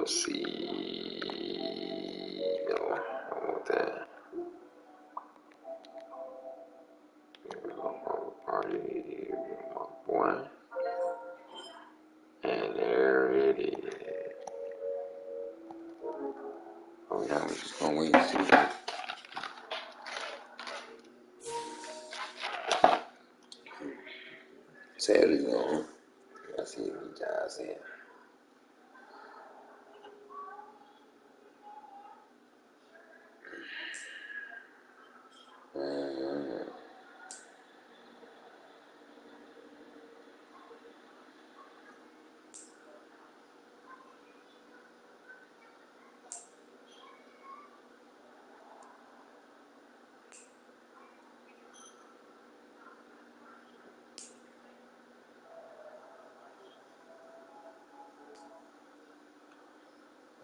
see. No, I want that. Party with my boy. And there it is. Oh, yeah, we're just gonna wait and see. Sadly, though, I see you guys in.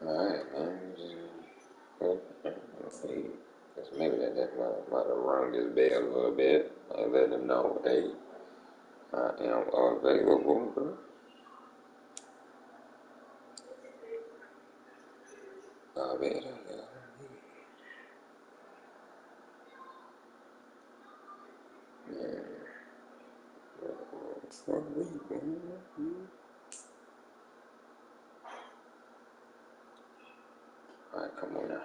Alright, man. Just maybe that might have rung this bell a little bit. I let them know, hey, I am available, bro. Available. Yeah. For a week, man. Alright, come on now.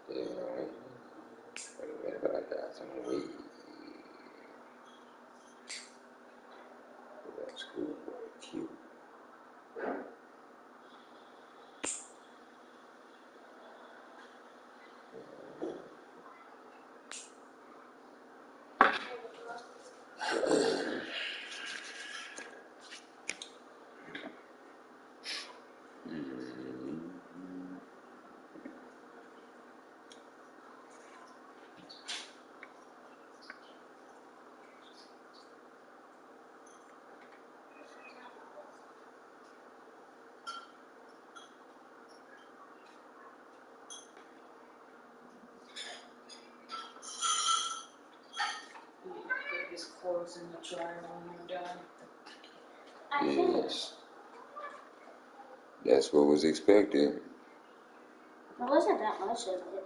Yeah, wait a minute, but I got some weed. That's cool, cute. His clothes in the dryer when you're done. Yes. That's what was expected. It wasn't that much of it.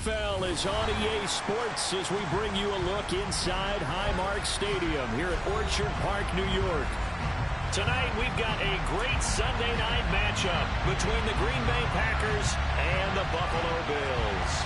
NFL is on EA Sports as we bring you a look inside Highmark Stadium here at Orchard Park, New York. Tonight we've got a great Sunday night matchup between the Green Bay Packers and the Buffalo Bills.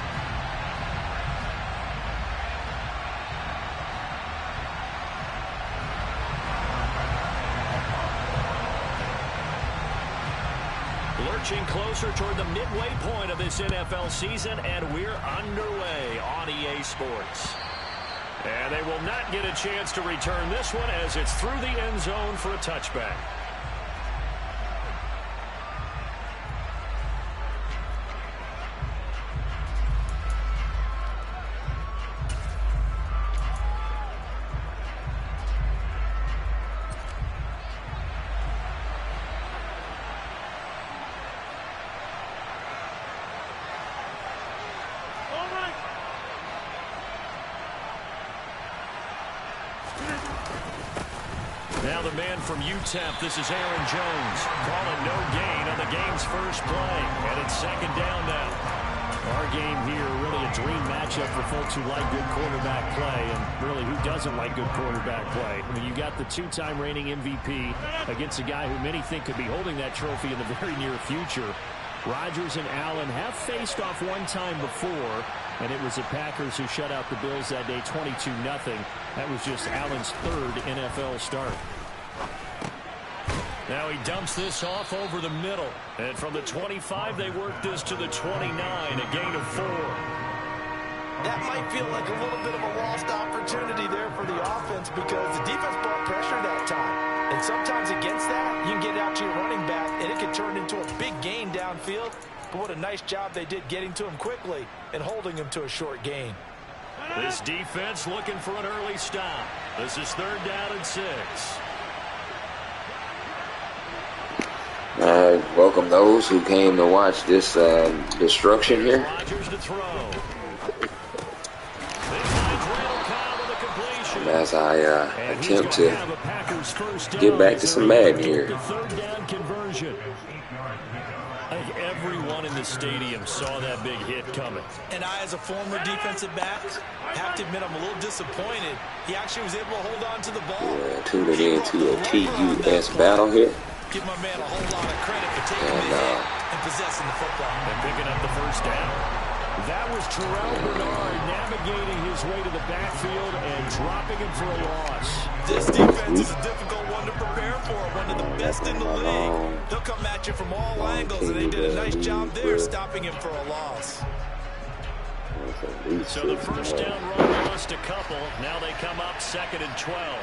Lurching closer toward the midway point of this NFL season, and we're underway on EA Sports. And they will not get a chance to return this one as it's through the end zone for a touchback. Now the man from UTEP, this is Aaron Jones, calling no gain on the game's first play, and it's second down now. Our game here, really a dream matchup for folks who like good quarterback play, and really who doesn't like good quarterback play. I mean, you got the two-time reigning MVP against a guy who many think could be holding that trophy in the very near future. Rodgers and Allen have faced off one time before, and it was the Packers who shut out the Bills that day 22-0. That was just Allen's third NFL start. Now he dumps this off over the middle. And from the 25, they work this to the 29, a gain of 4. That might feel like a little bit of a lost opportunity there for the offense because the defense brought pressure that time. And sometimes against that, you can get out to your running back, and it can turn into a big gain downfield. But what a nice job they did getting to him quickly and holding him to a short gain. This defense looking for an early stop. This is third down and 6. Welcome those who came to watch this destruction here. Rodgers to throw. And as I attempt to get back to some Madden here. Third down conversion. I think everyone in the stadium saw that big hit coming. And I, as a former defensive back, have to admit I'm a little disappointed. He actually was able to hold on to the ball. Yeah, tuning in to a TUS battle here. Give my man a whole lot of credit for taking the hit and possessing the football. And picking up the first down. That was Terrell Bernard navigating his way to the backfield and dropping him for a loss. This defense is a difficult one to prepare for, one of the best in the league. They'll come at you from all angles, and they did a nice job there stopping him for a loss. So the first down run lost a couple. Now they come up second and 12.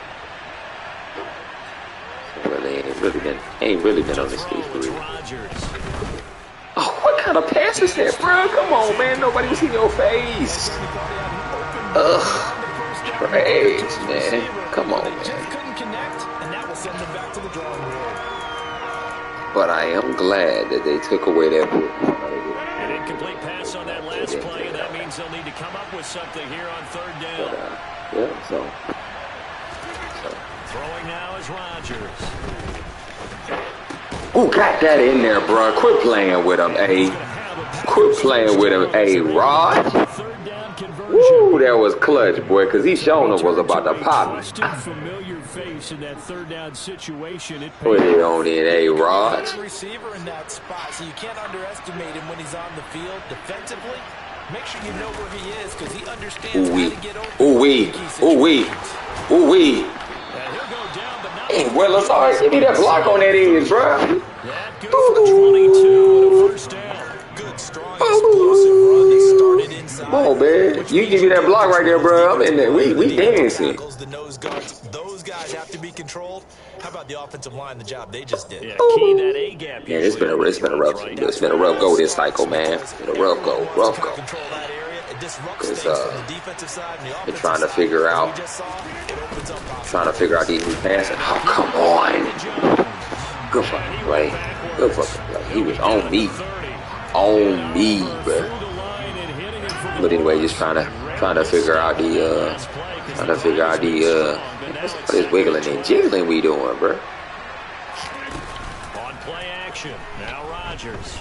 Well, they ain't really been on this stage for real. Oh, what kind of pass is that, bro? Come on, man. Nobody was in your face. Ugh. Trash, man. Come on, man. But I am glad that they took away that book. An incomplete pass on that last play, and that means they'll need to come up with something here on third down. Yeah, so. Throwing now is Rodgers. Ooh, got that in there, bro. Quit playing with him, A. Quit playing with him, A. Rod. Woo, that was clutch, boy, because he shown him was about to pop. Familiar face in that third down situation. Put it on in, A. Rod. Receiver in that spot, so you can't underestimate him when he's on the field defensively. Make sure you know where he is because he understands how to get over. Ooh-wee. Hey, well, it's all right. Give me that block on that edge, bro. That goes for 22 and a first down. Good, strong, explosive run that started inside. Come on, man. You give me that block right there, bro. I'm in there. We dancing. The nose guards, those guys have to be controlled. How about the offensive line, the job they just did? Yeah, key that A gap. Yeah, it's been a rough go this cycle, man. It's been a rough go. Because they're trying to figure out these new passes. Oh, come on. Good fucking play. He was on me, bro. But anyway, just trying to figure out this wiggling and jiggling we doing, bro. On play action, now Rodgers.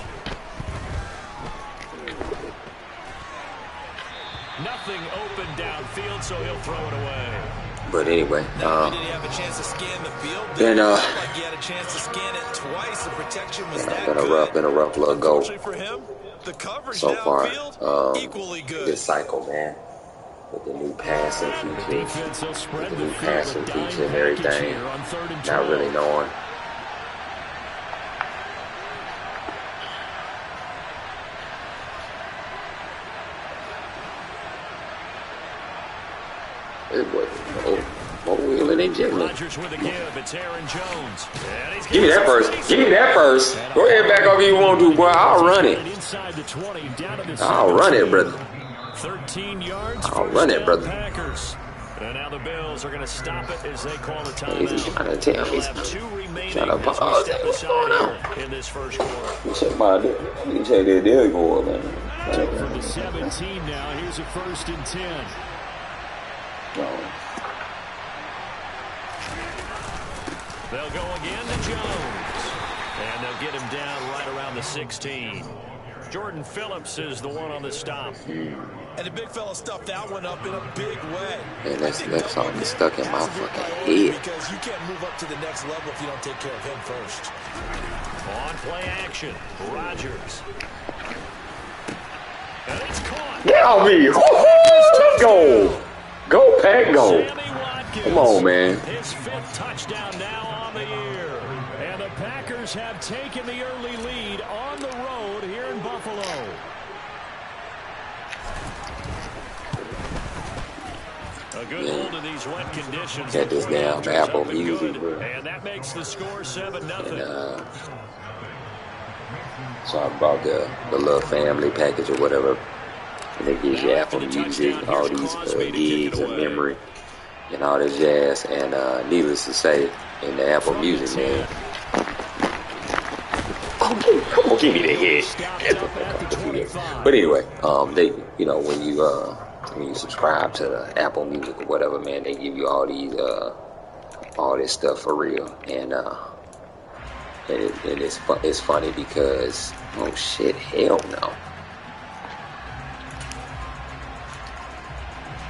Nothing open downfield, so he'll throw it away. But anyway, did he have a chance to scan the field? then like he had a chance to scan it twice. The protection was that been a rough little go for him. The coverage so far. Equally good. This cycle, man, with the new passing feature, with the new passing feature and everything, not really knowing. It wasn't more wheeling and jiggling. Rodgers with a give. It's Aaron Jones. Give me that first. Give me that first. Go ahead, back up if you want to, boy. I'll run it. I'll run it, brother. 13 yards. I'll run it, brother. Packers. And now the Bills are going to stop it as they call the timeout. He's trying to tell me. Trying to pause that. What's going on? In this first quarter. You check my deal. You check that deal going, man. From the 17 now. Here's a 1st and 10. They'll go again to Jones. And they'll get him down right around the 16. Jordan Phillips is the one on the stop. And the big fella stuffed that one up in a big way. And that's something stuck in my fucking head. Because you can't move up to the next level if you don't take care of him first. On play action, Rodgers. And it's caught. Get on me. Let's go. Go, Pack, go. Come on, man. His 5th touchdown now on the year. And the Packers have taken the early lead on the road here in Buffalo. A good hold of these wet conditions. Get this damn Apple Music, bro. And that makes the score 7-0. So I bought the little family package or whatever. And they give you Apple Music, all these gigs and memory and all this jazz. And needless to say, in the Apple Music, man. Come on, give me the head. But anyway, they, you know, when you subscribe to the Apple Music or whatever, man, they give you all these all this stuff for real. And it's funny because, oh shit, hell no.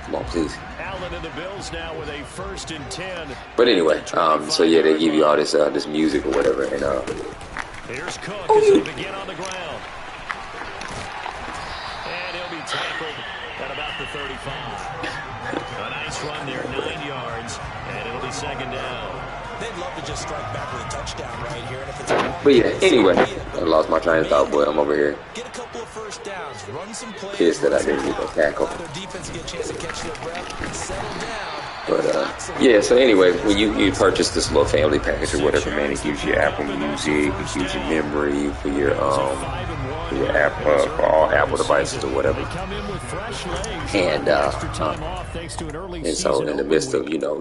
Come on, please. Allen and the Bills now with a 1st and 10. But anyway, so yeah, they give you all this this music or whatever, and here's Cook as they begin on the ground. And he'll be tackled at about the 35. A nice run there, 9 yards, and it'll be 2nd down. They'd love to just strike back with a touchdown right here. And if it's but yeah, anyway, I lost my train of thought, boy. I'm over here. Get a couple of 1st downs, run some plays. Pissed that I didn't get a tackle. Their defense get a chance to catch their breath and settle down. But yeah, so anyway, when you purchase this little family package or whatever, man, it gives you Apple Music, it gives you memory for your app for all Apple devices or whatever. And so in the midst of you know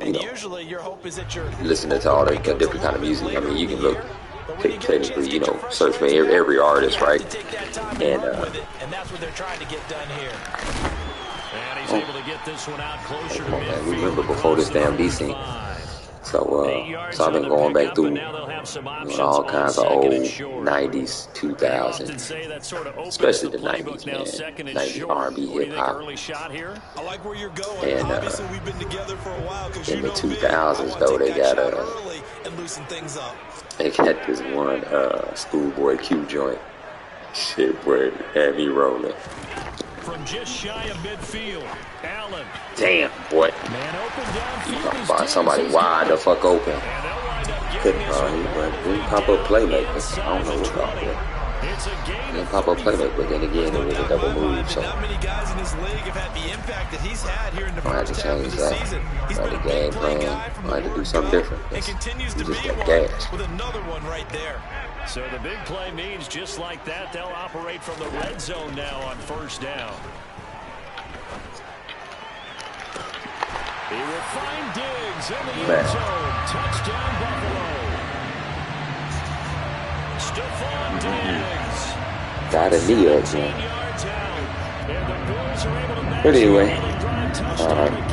listening to all the different kind of music, I mean, you can look technically, you know, search for every artist, right? And that's what they're trying to get done here. And he's able to get this one out closer to midfield. Remember before this damn DC. So I've been going back through all kinds of old 90s, 2000s, especially the 90s, man. 90s R&B, hip-hop. I like where you're going. And obviously, we've been together for a while because in the 2000s, though, they got and loosen things up. They got this one Schoolboy Q joint. Shit, boy, had me rolling. From just shy of midfield, Allen. Damn, boy. Man open downfield. Somebody wide the fuck open. Couldn't pop up playmaker. I don't know what's up there. Didn't pop up playmaker, but then again, it was a double move. So not many guys in this league have had the impact that he's had here in the I had to change that. I had to game plan. I had to do something different. And continues to just be got gas. with another one right there. So the big play means just like that, they'll operate from the red zone now on 1st down. He will find Diggs in the end zone. Touchdown, Buffalo. Stephon Diggs. Got a knee up, man. But anyway,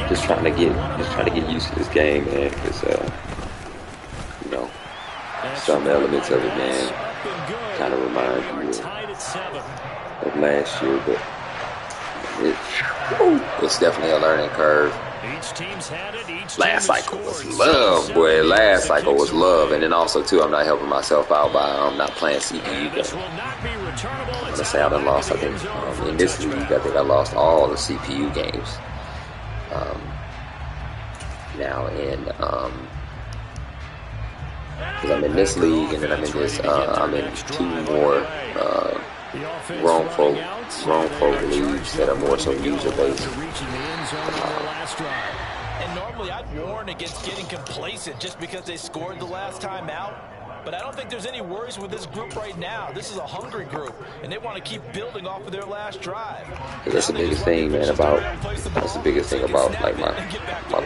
just trying to get used to this game, man. Because you know, some elements of it, man, kind of remind you of last year, but It's definitely a learning curve. Each team's had it. Each Last cycle was love, boy. Last cycle was love. And then also, too, I'm not helping myself out by not playing CPU games. I'm going to say I done lost, I think, in this league, I think I lost all the CPU games. Now in, because I'm in this league, and then I'm in this, I'm in 2 more grown folk leagues that are more so user-based. And normally I'd warn against getting complacent just because they scored the last time out. But I don't think there's any worries with this group right now. This is a hungry group, and they want to keep building off of their last drive. That's the biggest thing, man, that's the biggest thing about, like, my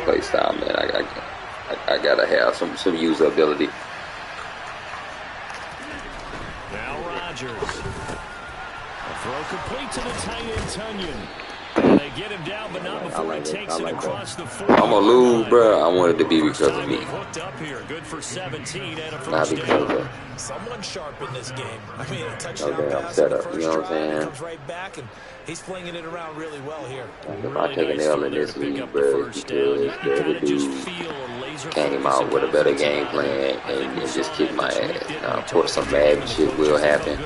play style, man. I gotta have some usability. Now Rodgers. A throw complete to the tight end, Tunyon. And they get him down, but not before he takes it across the 40. I'm going to lose, bro. I want it to be because of me. Hooked up here. Good for 17 and a Not first because down. of Someone sharp in this game. I mean, a touchdown okay, I'm pass set on the up. first You know what I'm drive, saying? comes right back, and he's flinging it around really well here. If I take an L in this league, bro, it's because the other dude came out with a better game plan and just kicked my ass. Now, of course, some bad shit will happen.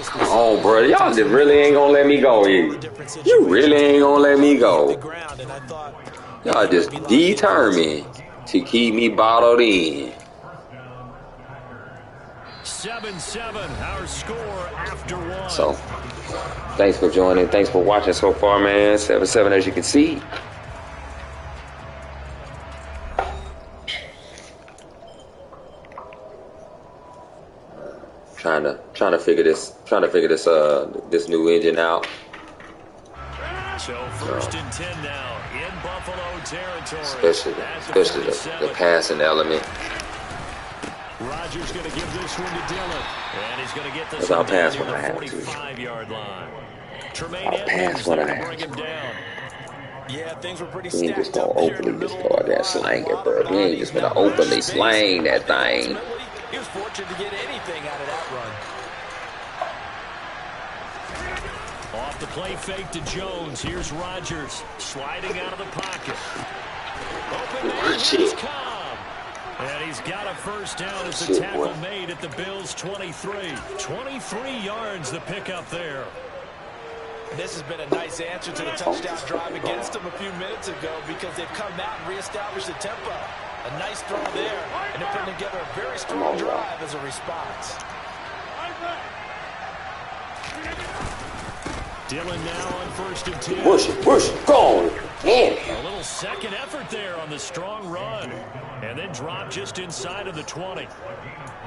Come on, bro. Y'all just really ain't gonna let me go here. You really ain't gonna let me go. Y'all just determined to keep me bottled in. 7-7, our score after 1. So, thanks for joining. Thanks for watching so far, man. 7-7, as you can see. Trying to figure this this new engine out. So first and 10 now in Buffalo territory. Especially the passing element. Rodgers going to give this one to Dillon, and he's going to get this I'll one pass down when I near have the to. 45-yard line. Tremaine I'll pass when I have bring him down. Yeah, things were pretty He ain't just stacked gonna up here in the openly just middle go of out the there line. slang A it, lot bro. of He ain't just bodies, gonna not much openly space. slang that I think thing. ultimately, he was fortunate to get anything out of that run. Off the play fake to Jones. Here's Rodgers sliding out of the pocket. Open man, here's Cobb. And he's got a first down as the tackle made at the Bills' 23. 23 yards the pickup there. This has been a nice answer to the touchdown drive against them a few minutes ago because they've come out and reestablished the tempo. A nice throw there, and they're putting together a very strong drive as a response. Dillon now on first and 10. Push it, go. A little second effort there on the strong run. And then drop just inside of the 20.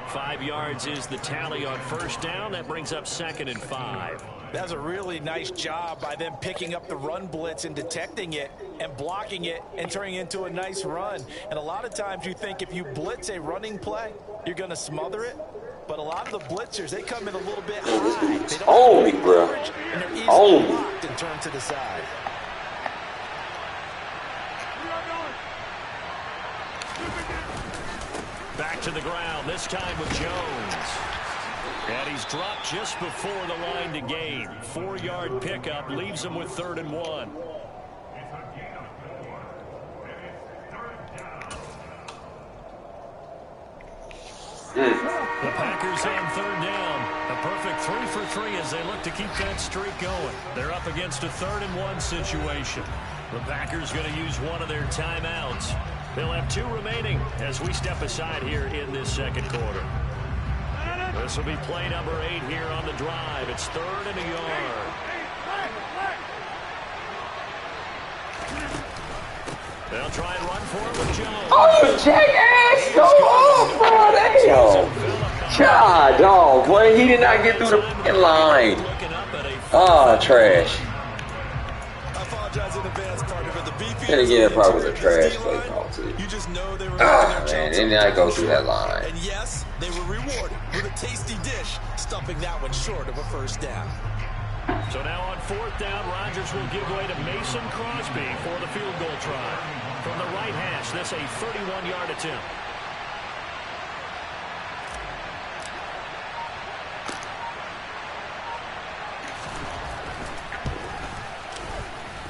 5 yards is the tally on first down. That brings up 2nd and 5. That's a really nice job by them picking up the run blitz and detecting it and blocking it and turning it into a nice run. And a lot of times you think if you blitz a running play, you're going to smother it. But a lot of the blitzers, they come in a little bit high. They don't have coverage, and they're easily blocked and turned to the side. Back to the ground, this time with Jones. And he's dropped just before the line to gain. 4-yard pickup leaves him with 3rd and 1. The Packers on 3rd down. A perfect 3 for 3 as they look to keep that streak going. They're up against a 3rd and 1 situation. The Packers going to use one of their timeouts. They'll have 2 remaining as we step aside here in this second quarter. This will be play number 8 here on the drive. It's 3rd and a yard. They'll try and run for it with Jones. Oh, you jackass! Go off, bro! Damn! God, dog, boy, he did not get through the fucking line. Ah, trash. I apologize in advance, partner, but the BP And again, probably was a trash play call, too. You just know they were Ah, man, and then I go through that line. And yes, they were rewarded with a tasty dish, stuffing that one short of a first down. So now on 4th down, Rodgers will give way to Mason Crosby for the field goal try. From the right hash, this a 31-yard attempt.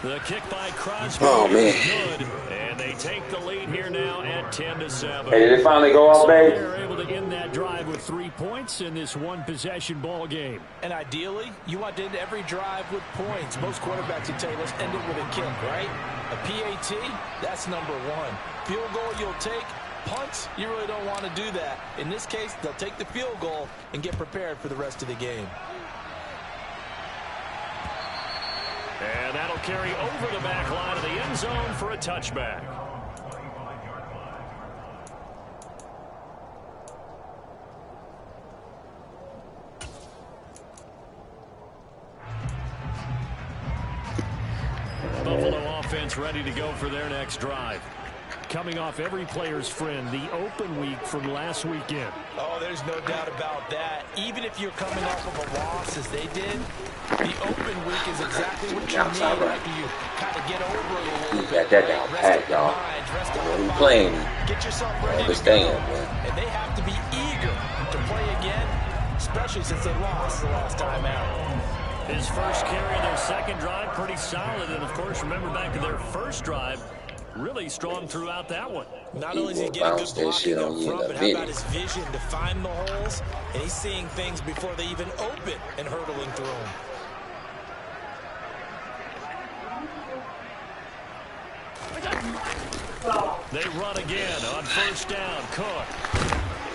The kick by Crosby is good, and they take the lead here now at 10-7. Hey, did it finally go off, babe? They're able to end that drive with 3 points in this one-possession ball game. And ideally, you want to end every drive with points. Most quarterbacks would tell you, let's end it with a kick, right? A PAT, that's number 1. Field goal you'll take. Punts, you really don't want to do that. In this case, they'll take the field goal and get prepared for the rest of the game. And that'll carry over the back line of the end zone for a touchback. Buffalo offense ready to go for their next drive. Coming off every player's friend, the open week from last weekend. Oh, there's no doubt about that. Even if you're coming off of a loss as they did, the open week is exactly what you need after you kind of get over it a little bit. Got that down pat, y'all. What are you playing? Get yourself ready to Understand, go. man. And they have to be eager to play again, especially since they lost the last time out. His first carry of their second drive, pretty solid. And, of course, remember back to their first drive, really strong throughout that one. Not only is he getting good blocking up front, but how about his vision to find the holes? And he's seeing things before they even open and hurtling through them. They run again on first down. Cook.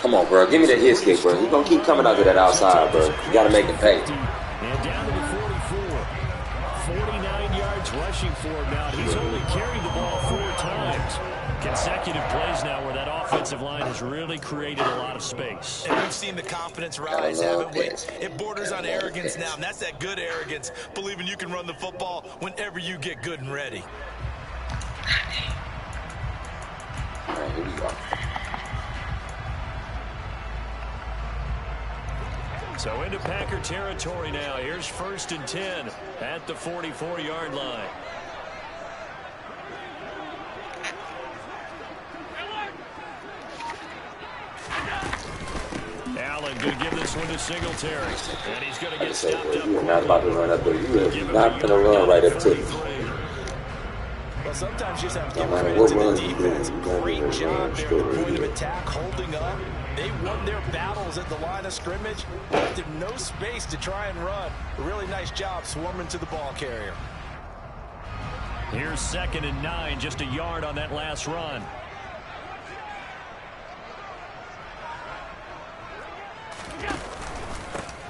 Come on, bro. Give me that hit kick, bro. He's going to keep coming out to that outside, bro. You got to make him pay. And down to the 44. 49 yards rushing for him now. He's only carried the ball 4 times. Consecutive plays now where that offensive line has really created a lot of space. And we've seen the confidence rise, haven't we? It borders on arrogance now, and that's that good arrogance, believing you can run the football whenever you get good and ready. All right, here we go. So into Packer territory now. Here's 1st and 10 at the 44-yard line. Allen going to give this one to Singletary. And he's going to get stopped up. You're not about to run up there. You're not going to run right up to you. Well, sometimes you just have to give credit to the defense. Great job there at the point of attack, holding up. They won their battles at the line of scrimmage. Left them no space to try and run. A really nice job swarming to the ball carrier. Here's 2nd and 9, just a yard on that last run.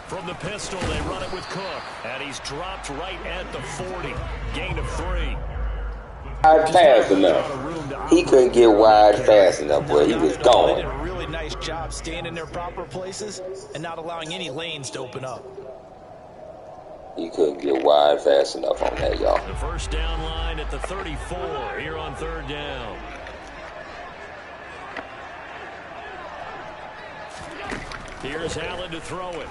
From the pistol, they run it with Cook. And he's dropped right at the 40. Gain of 3. Fast enough. He couldn't get wide fast enough, boy. He was They gone. did a really nice job staying in their proper places and not allowing any lanes to open up. He couldn't get wide fast enough on that, y'all. The first down line at the 34 here on 3rd down. Here's Allen to throw it.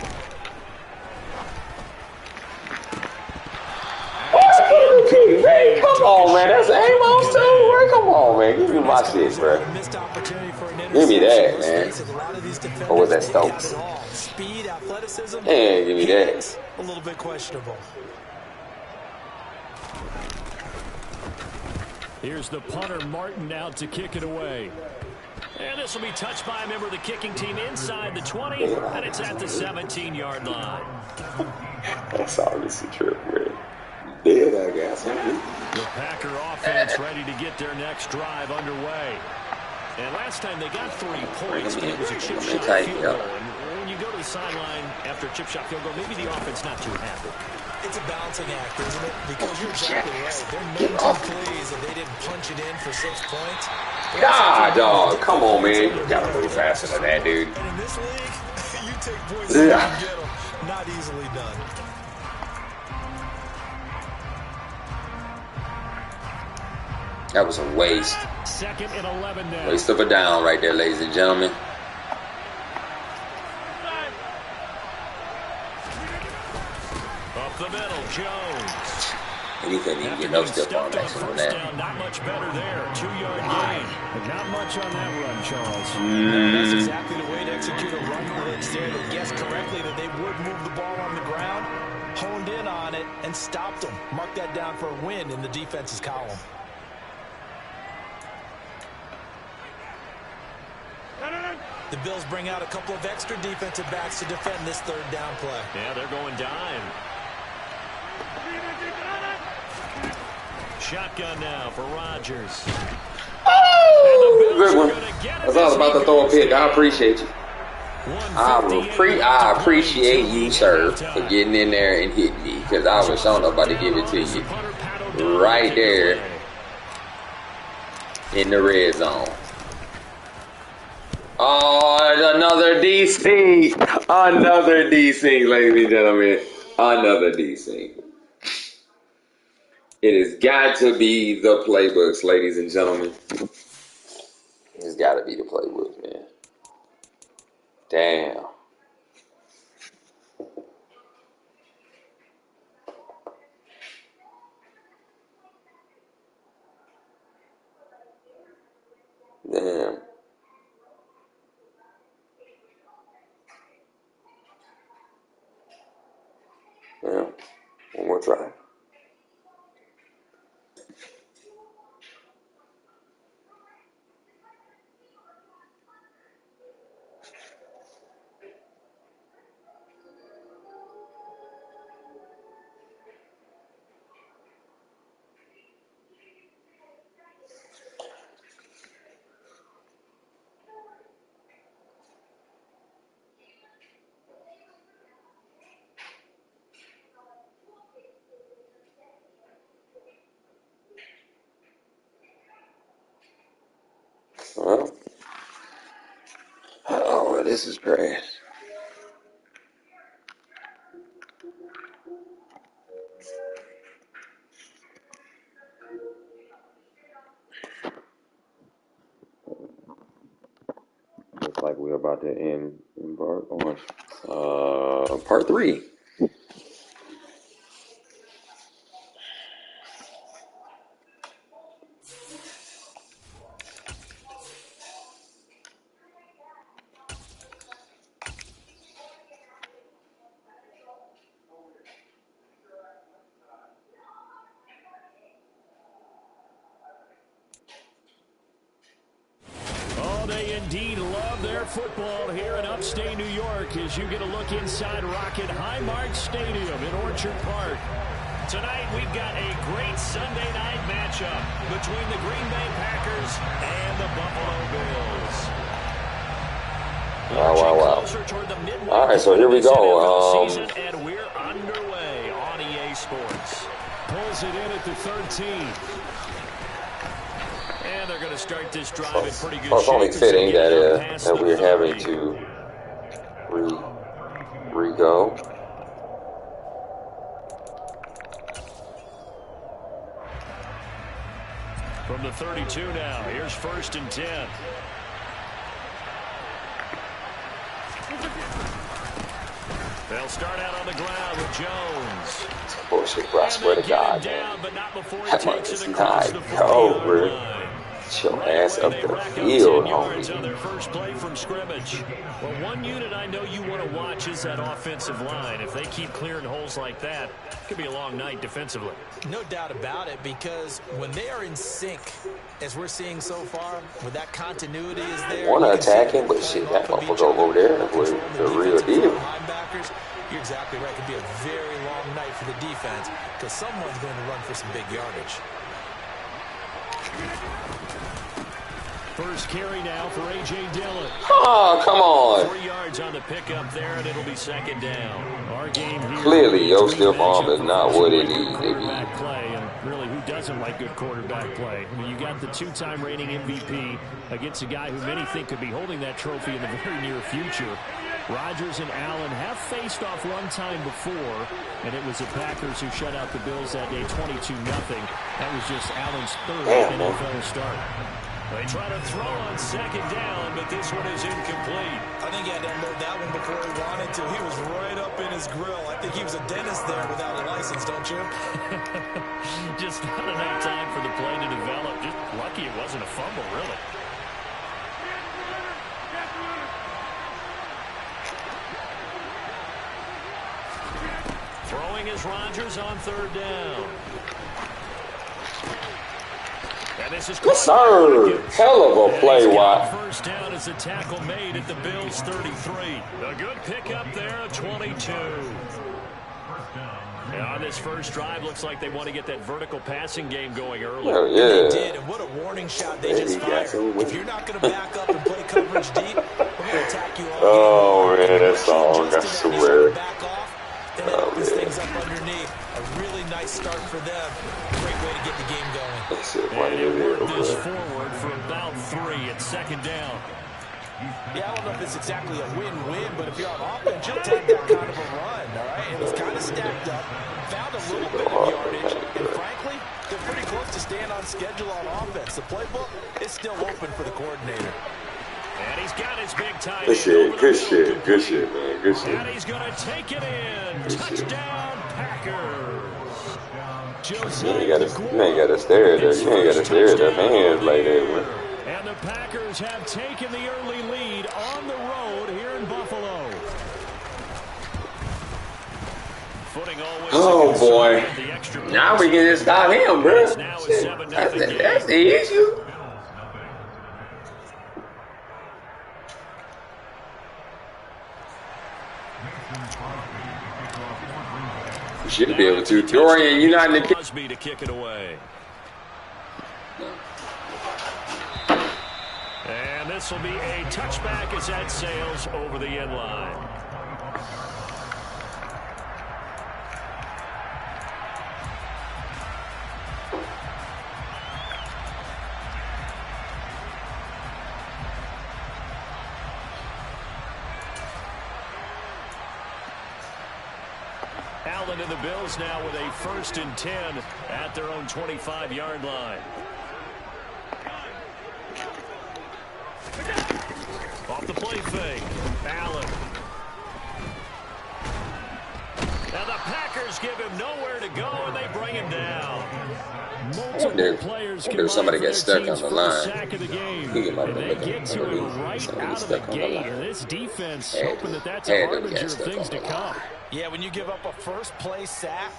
Hey, come on, man. That's Amos, too, bro. Come on, man. Give me my shit, bro. Give me that, man. Or was that Stokes? Speed, athleticism. Man, give me that. A little bit questionable. Here's the punter, Martin, out to kick it away. And this will be touched by a member of the kicking team inside the 20, and it's at the 17-yard line. I'm sorry, this is true, bro. Dead, I guess. The Packer offense ready to get their next drive underway. And last time they got 3 points, but it was a chip shot field goal. And when you go to the sideline after a chip shot field goal, maybe the offense not too happy. It's a balancing act, isn't it? Because you're exactly right. They're not too pleased that they didn't punch it in for 6 points. God, dog. Come on, man. You gotta move faster than that, dude. And in this league, you take points and you get them. Not easily done. That was a waste. 2nd and 11 now. Waste of a down right there, ladies and gentlemen. Up the middle, Jones. And he couldn't even get no step on that. Down, not much better there. 2-yard gain. But not much on that run, Charles. That's exactly the way to execute a run blitz there. They guessed correctly that they would move the ball on the ground. honed in on it and stopped them. Mark that down for a win in the defense's column. The Bills bring out a couple of extra defensive backs to defend this third down play. Yeah, they're going dime. Shotgun now for Rodgers. Oh, good one. I was about to throw a pick. I appreciate you. I appreciate you, sir, for getting in there and hitting me, because I was showing about to give it to you right there in the red zone. Oh, another DC. Another DC, ladies and gentlemen. Another DC. It has got to be the playbooks, ladies and gentlemen. It's got to be the playbooks, man. Damn. Damn. Yeah. One more try. Well, oh, this is great. Looks like we're about to embark on part 3. Indeed love their football here in upstate New York as you get a look inside Rocket Highmark Stadium in Orchard Park. Tonight we've got a great Sunday night matchup between the Green Bay Packers and the Buffalo Bills. Wow. All right, so here we go. And we're underway on EA Sports. Pulls it in at the 13. And they're going to start this drive in pretty good shape. It's only fitting that we're having to re-go. From the 32 now, here's 1st and 10. They'll start out on the ground with Jones. Bullshit, bro. I swear to God, man. That might just not over. Get your ass up the field, homie. On their first play from scrimmage. Well, one unit I know you want to watch is that offensive line. If they keep clearing holes like that, it could be a long night defensively. No doubt about it, because when they are in sync, as we're seeing so far, with that continuity is there. Want to attack him, but shit, that motherfucker over there was the real deal. Linebackers, you're exactly right. It could be a very long night for the defense because someone's going to run for some big yardage. First carry now for A.J. Dillon. Oh, come on. 3 yards on the pickup there, and it'll be 2nd down. Our game here. Clearly, your stiff arm is not what it needs to be. Play, and really, who doesn't like good quarterback play? I mean, you got the 2-time reigning MVP against a guy who many think could be holding that trophy in the very near future. Rodgers and Allen have faced off one time before, and it was the Packers who shut out the Bills that day 22-0. That was just Allen's 3rd NFL start. They try to throw on 2nd down, but this one is incomplete. I think he had to unload that one before he wanted to. He was right up in his grill. I think he was a dentist there without a license, don't you? Just not enough time for the play to develop. Just lucky it wasn't a fumble, really. Throwing is Rodgers on third down. And this is yes, sir. Hell of a play, Watt. First down as a tackle made at the Bills 33. A good pickup there at 22. On this first drive, looks like they want to get that vertical passing game going early. Oh, yeah. They did, and what a warning shot they just fired. If you're not going to back up and play coverage deep, we're going to attack you all. Oh, man, that song, I swear. Back off, then it opens things up underneath. A really nice start for them. Great way to get the game going. And it worked this forward for about 3 at second down. Yeah, I don't know if it's exactly a win-win, but if you're on offense, you'll take that kind of a run, all right? It was kind of stacked up, found a little bit of yardage, and frankly, they're pretty close to staying on schedule on offense. The playbook is still open for the coordinator. And he's got his big tight end. Good shit, good shit, good shit, man, good shit. And he's going to take it in. Touchdown, Packers. You ain't got to stare at that. You ain't got to stare at that hands like that, man. And the Packers have taken the early lead on the road here in Buffalo. Oh, boy. Now we can just stop him, bro. That's the issue. You should be able to. Dorian, you're not in the Crosby to kick it away. And this will be a touchback as that sails over the end line. Allen and the Bills now with a 1st and 10 at their own 25-yard line. Off the play fake, Allen. Now the Packers give him nowhere to go, and they bring him down. Multiple players if somebody gets stuck on the line, he might have been looking to it right out of the gate. And this defense hoping that that's a harbinger of things to come. Yeah, when you give up a first-play sack,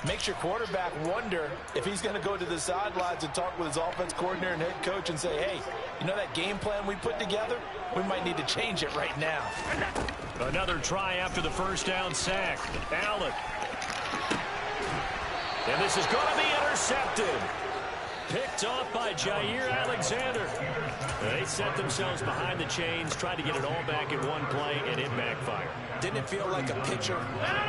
makes your quarterback wonder if he's going to go to the sidelines and talk with his offense coordinator and head coach and say, hey, you know that game plan we put together? We might need to change it right now. Another try after the first down sack. Allen. And this is going to be intercepted. Picked off by Jair Alexander. They set themselves behind the chains, tried to get it all back in one play, and it backfired. Didn't it feel like a pitcher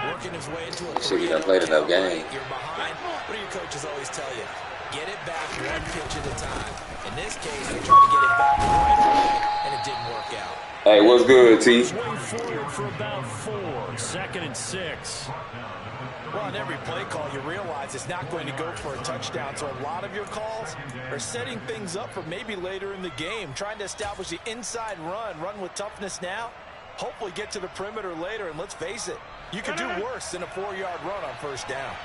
working his way into a so you done played enough game. You're behind. What do your coaches always tell you? Get it back one pitch at a time. In this case, they tried to get it back right away, and it didn't work out. Hey, what's good, T? Way forward for about 4, 2nd and 6. Well, on every play call, you realize it's not going to go for a touchdown. So a lot of your calls are setting things up for maybe later in the game, trying to establish the inside run with toughness now, hopefully get to the perimeter later. And let's face it, you could do worse than a 4-yard run on first down.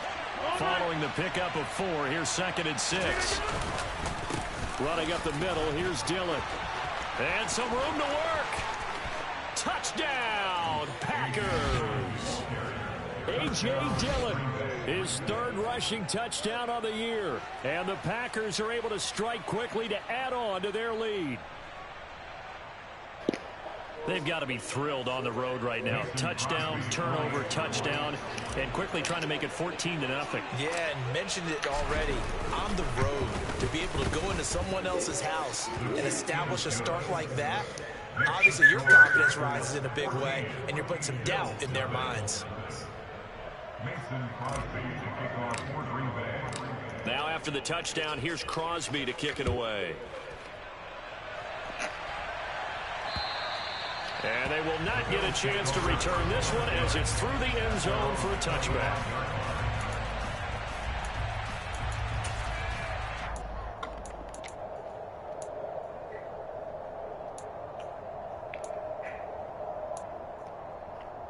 Following the pickup of 4, here's 2nd and 6. Running up the middle, here's Dillon. And some room to work. Touchdown, Packers. A.J. Dillon, his 3rd rushing touchdown of the year. And the Packers are able to strike quickly to add on to their lead. They've got to be thrilled on the road right now. Touchdown, turnover, touchdown, and quickly trying to make it 14-0. Yeah, and mentioned it already. On the road, to be able to go into someone else's house and establish a start like that, obviously your confidence rises in a big way, and you're putting some doubt in their minds. Now after the touchdown, here's Crosby to kick it away. And they will not get a chance to return this one as it's through the end zone for a touchback.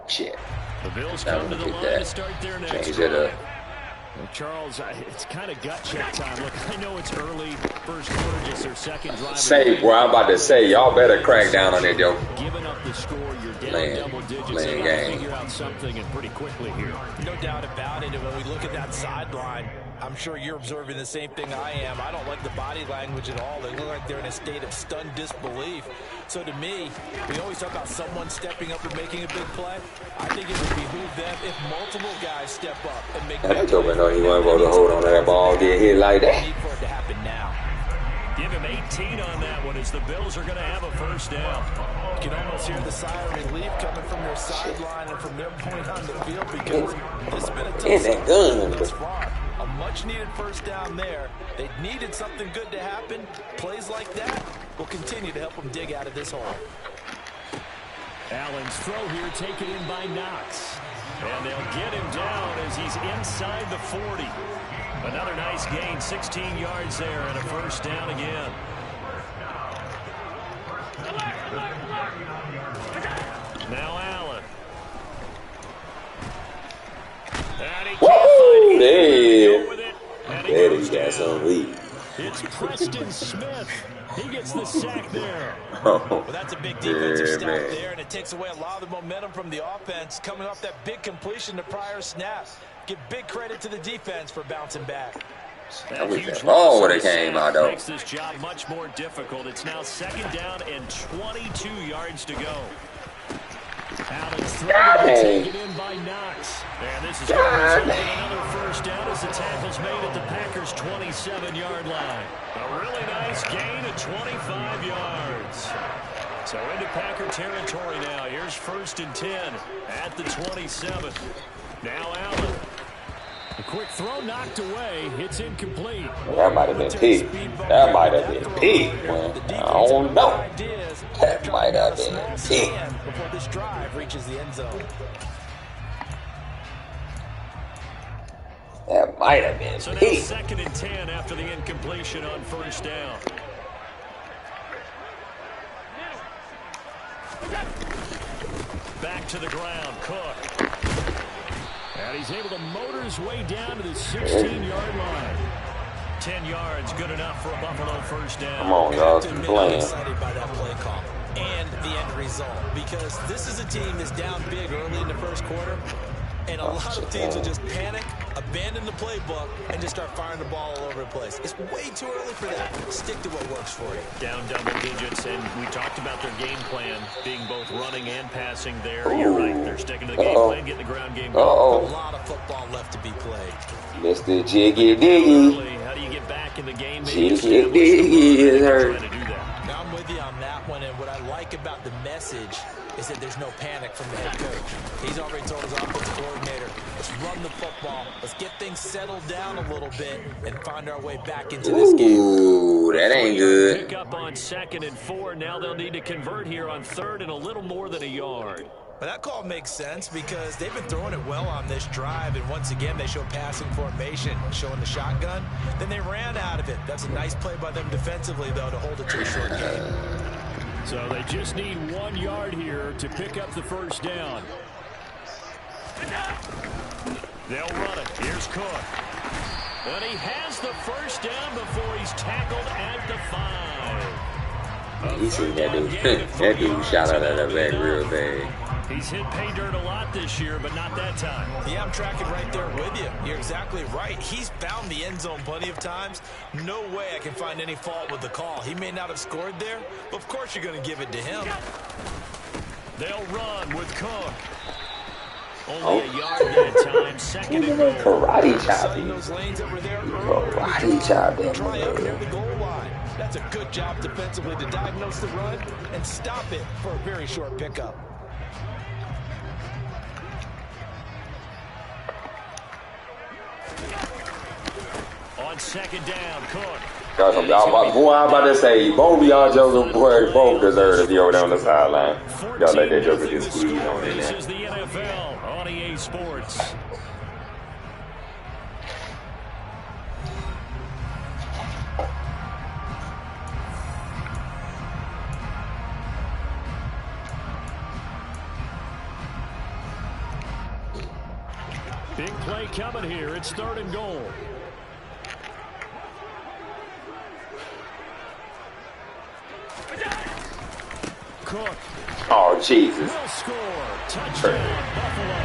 Shit. The Bills come to the line to start their next Change it up. Well, Charles, it's kind of gut check time. Look, I know it's early, first quarter, just their second drive. Say, bro, I'm about to say, y'all better crack down on that, Joe. Giving up the score, you're down double digits. They got to figure out something and pretty quickly here. No doubt about it. And when we look at that sideline, I'm sure you're observing the same thing I am. I don't like the body language at all. They look like they're in a state of stunned disbelief. So to me, we always talk about someone stepping up and making a big play. I think it would behoove them if multiple guys step up and make big plays. I know he wasn't able to hold on to that ball, get hit like that. Need for it to happen now. Give him 18 on that one as the Bills are going to have a first down. You can almost hear the sigh of relief coming from their sideline and from their point on the field because this has been a tough thus far. A much-needed first down there. They needed something good to happen. Plays like that will continue to help them dig out of this hole. Allen's throw here taken in by Knox. And they'll get him down as he's inside the 40. Another nice gain, 16 yards there, and a first down again. Now Allen. And he Woo! There. with it. And There he got some lead. It's Preston Smith. He gets the sack there. Well, that's a big defensive stop man. there, and it takes away a lot of the momentum from the offense coming off that big completion to prior snap. Give big credit to the defense for bouncing back. I wish that ball would have came out, though. Makes this job much more difficult. It's now second down and 22 yards to go. Allen's throw taken in by Knox. And this is going to result in another first down as the tackle's made at the Packers' 27-yard line. A really nice gain of 25 yards. So into Packer territory now. Here's first and 10 at the 27. Now Allen. A quick throw knocked away. It's incomplete. That might have been peak. That might have been peak, man. I don't know. That might have been peak. Before this drive reaches the end zone. That might have been So now peak. second and 10 after the incompletion on first down. Back to the ground, Cook. And he's able to motor his way down to the 16-yard line. 10 yards, good enough for a Buffalo first down. Come on, y'all. Keep I'm playing. excited by that play call and the end result because this is a team that's down big early in the first quarter, and a lot of teams will just panic, abandon the playbook, and just start firing the ball all over the place. It's way too early for that. Stick to what works for you. Down double digits, and we talked about their game plan being both running and passing there. You're right. They're sticking to the game plan, getting the ground game going. A lot of football left to be played. Mr. Jiggy Diggy. How do you get back in the game? Jiggy Diggy is hurt. Trying to do that. Now I'm with you on that one, and what I like about the message is that there's no panic from the head coach. He's already told his offensive coordinator, let's run the football, let's get things settled down a little bit, and find our way back into this game. Ooh, that ain't good. Pick up on 2nd and 4. Now they'll need to convert here on 3rd and a little more than a yard. But that call makes sense because they've been throwing it well on this drive, and once again they show passing formation, showing the shotgun. Then they ran out of it. That's a nice play by them defensively, though, to hold it to a short game. So they just need 1 yard here to pick up the first down. They'll run it. Here's Cook. And he has the first down before he's tackled at the 5. You seen that dude? That dude shot out of that bag real bad. He's hit pay dirt a lot this year, but not that time. Yeah, I'm tracking right there with you. You're exactly right. He's found the end zone plenty of times. No way I can find any fault with the call. He may not have scored there, but of course you're going to give it to him. They'll run with Cook. Only a yard that time. 2nd and goal. Karate chop Those lanes that were there Karate chop that try up near the man. goal line. That's a good job defensively to diagnose the run and stop it for a very short pickup. On 2nd down, Cook. Boy, I'm about to say, both of y'all jokers, boy, both deserve to be over there on the sideline. Y'all let that joker just squeeze on in This there. is the NFL on EA Sports. Big play coming here. It's 3rd and goal. Cook. Oh, Jesus. Will score. Touchdown, Buffalo.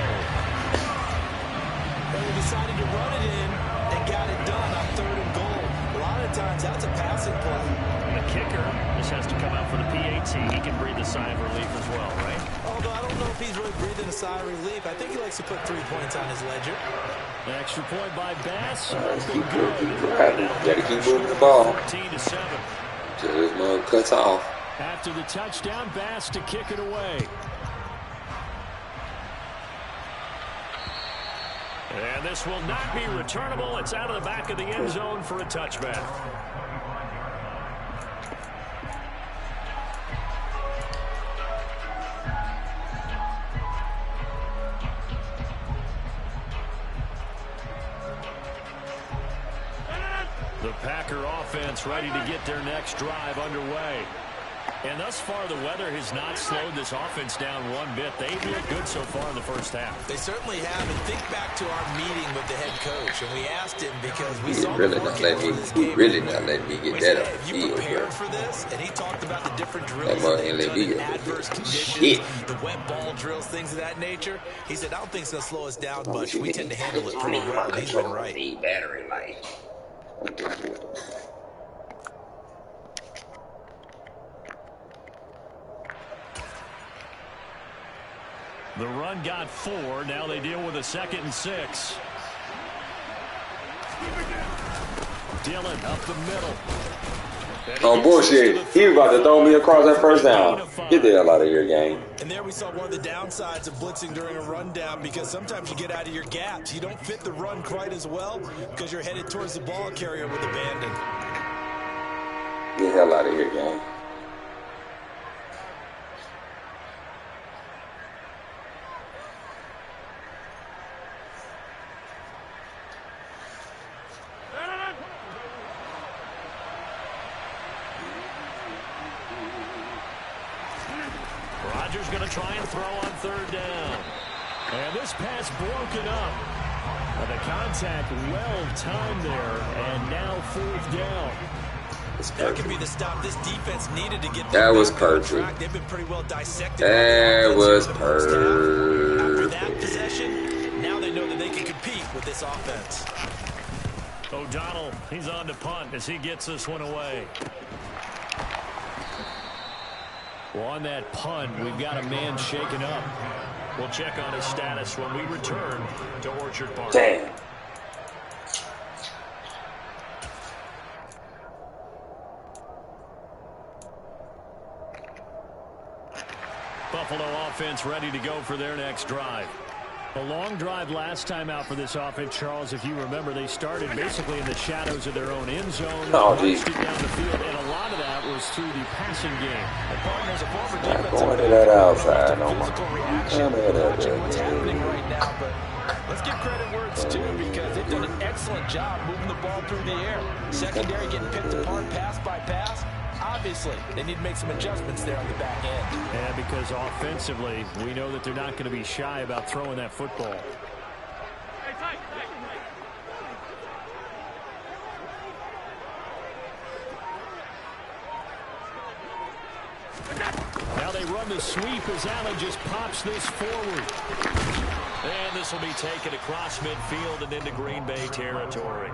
They decided to run it in and got it done on 3rd and goal. A lot of times that's a passing play. And the kicker just has to come out for the PAT. He can breathe a sigh of relief as well, right? Although I don't know if he's really breathing a sigh of relief. I think he likes to put 3 points on his ledger. An extra point by Bass. Keep driving. Gotta keep moving the ball. 14-7. Till this mug cuts off. After the touchdown, Bass to kick it away. And this will not be returnable. It's out of the back of the end zone for a touchback. The Packer offense ready to get their next drive underway. And thus far, the weather has not slowed this offense down one bit. They've looked good so far in the first half. They certainly have. And think back to our meeting with the head coach. And we asked him because we saw really not letting me get that on the field, prepared for this? And he talked about the different drills that that they've done in adverse conditions, shit. the wet ball drills, things of that nature. He said, I don't think it's going to slow us down much. We tend to handle it pretty well. And he's been right. Battery life. The run got 4. Now they deal with a 2nd and 6. Dillon up the middle. Oh, bullshit. He was about to throw me across that first down. Get the hell out of here, gang. And there we saw one of the downsides of blitzing during a rundown, because sometimes you get out of your gaps. You don't fit the run quite as well because you're headed towards the ball carrier with abandon. Get the hell out of here, gang. Rodgers going to try and throw on 3rd down. And this pass broken up. The contact well timed there. And now 4th down. That could be the stop this defense needed to get. That was perfect. They've been pretty well dissected. That was perfect. After that possession, now they know that they can compete with this offense. O'Donnell, he's on to punt as he gets this one away. Well, on that punt, we've got a man shaken up. We'll check on his status when we return to Orchard Park. Damn. Buffalo offense ready to go for their next drive. A long drive last time out for this offense, Charles. If you remember, they started basically in the shadows of their own end zone. Oh, geez. Down the field, and a lot of that was through the passing game. And partners, a former Not defensive going to that outside no more. physical reaction watching what's happening right now. But let's give credit where it's due, because they've done an excellent job moving the ball through the air. Secondary getting picked apart pass by pass. Obviously, they need to make some adjustments there on the back end. Yeah, because offensively, we know that they're not going to be shy about throwing that football. Now they run the sweep as Allen just pops this forward. And this will be taken across midfield and into Green Bay territory.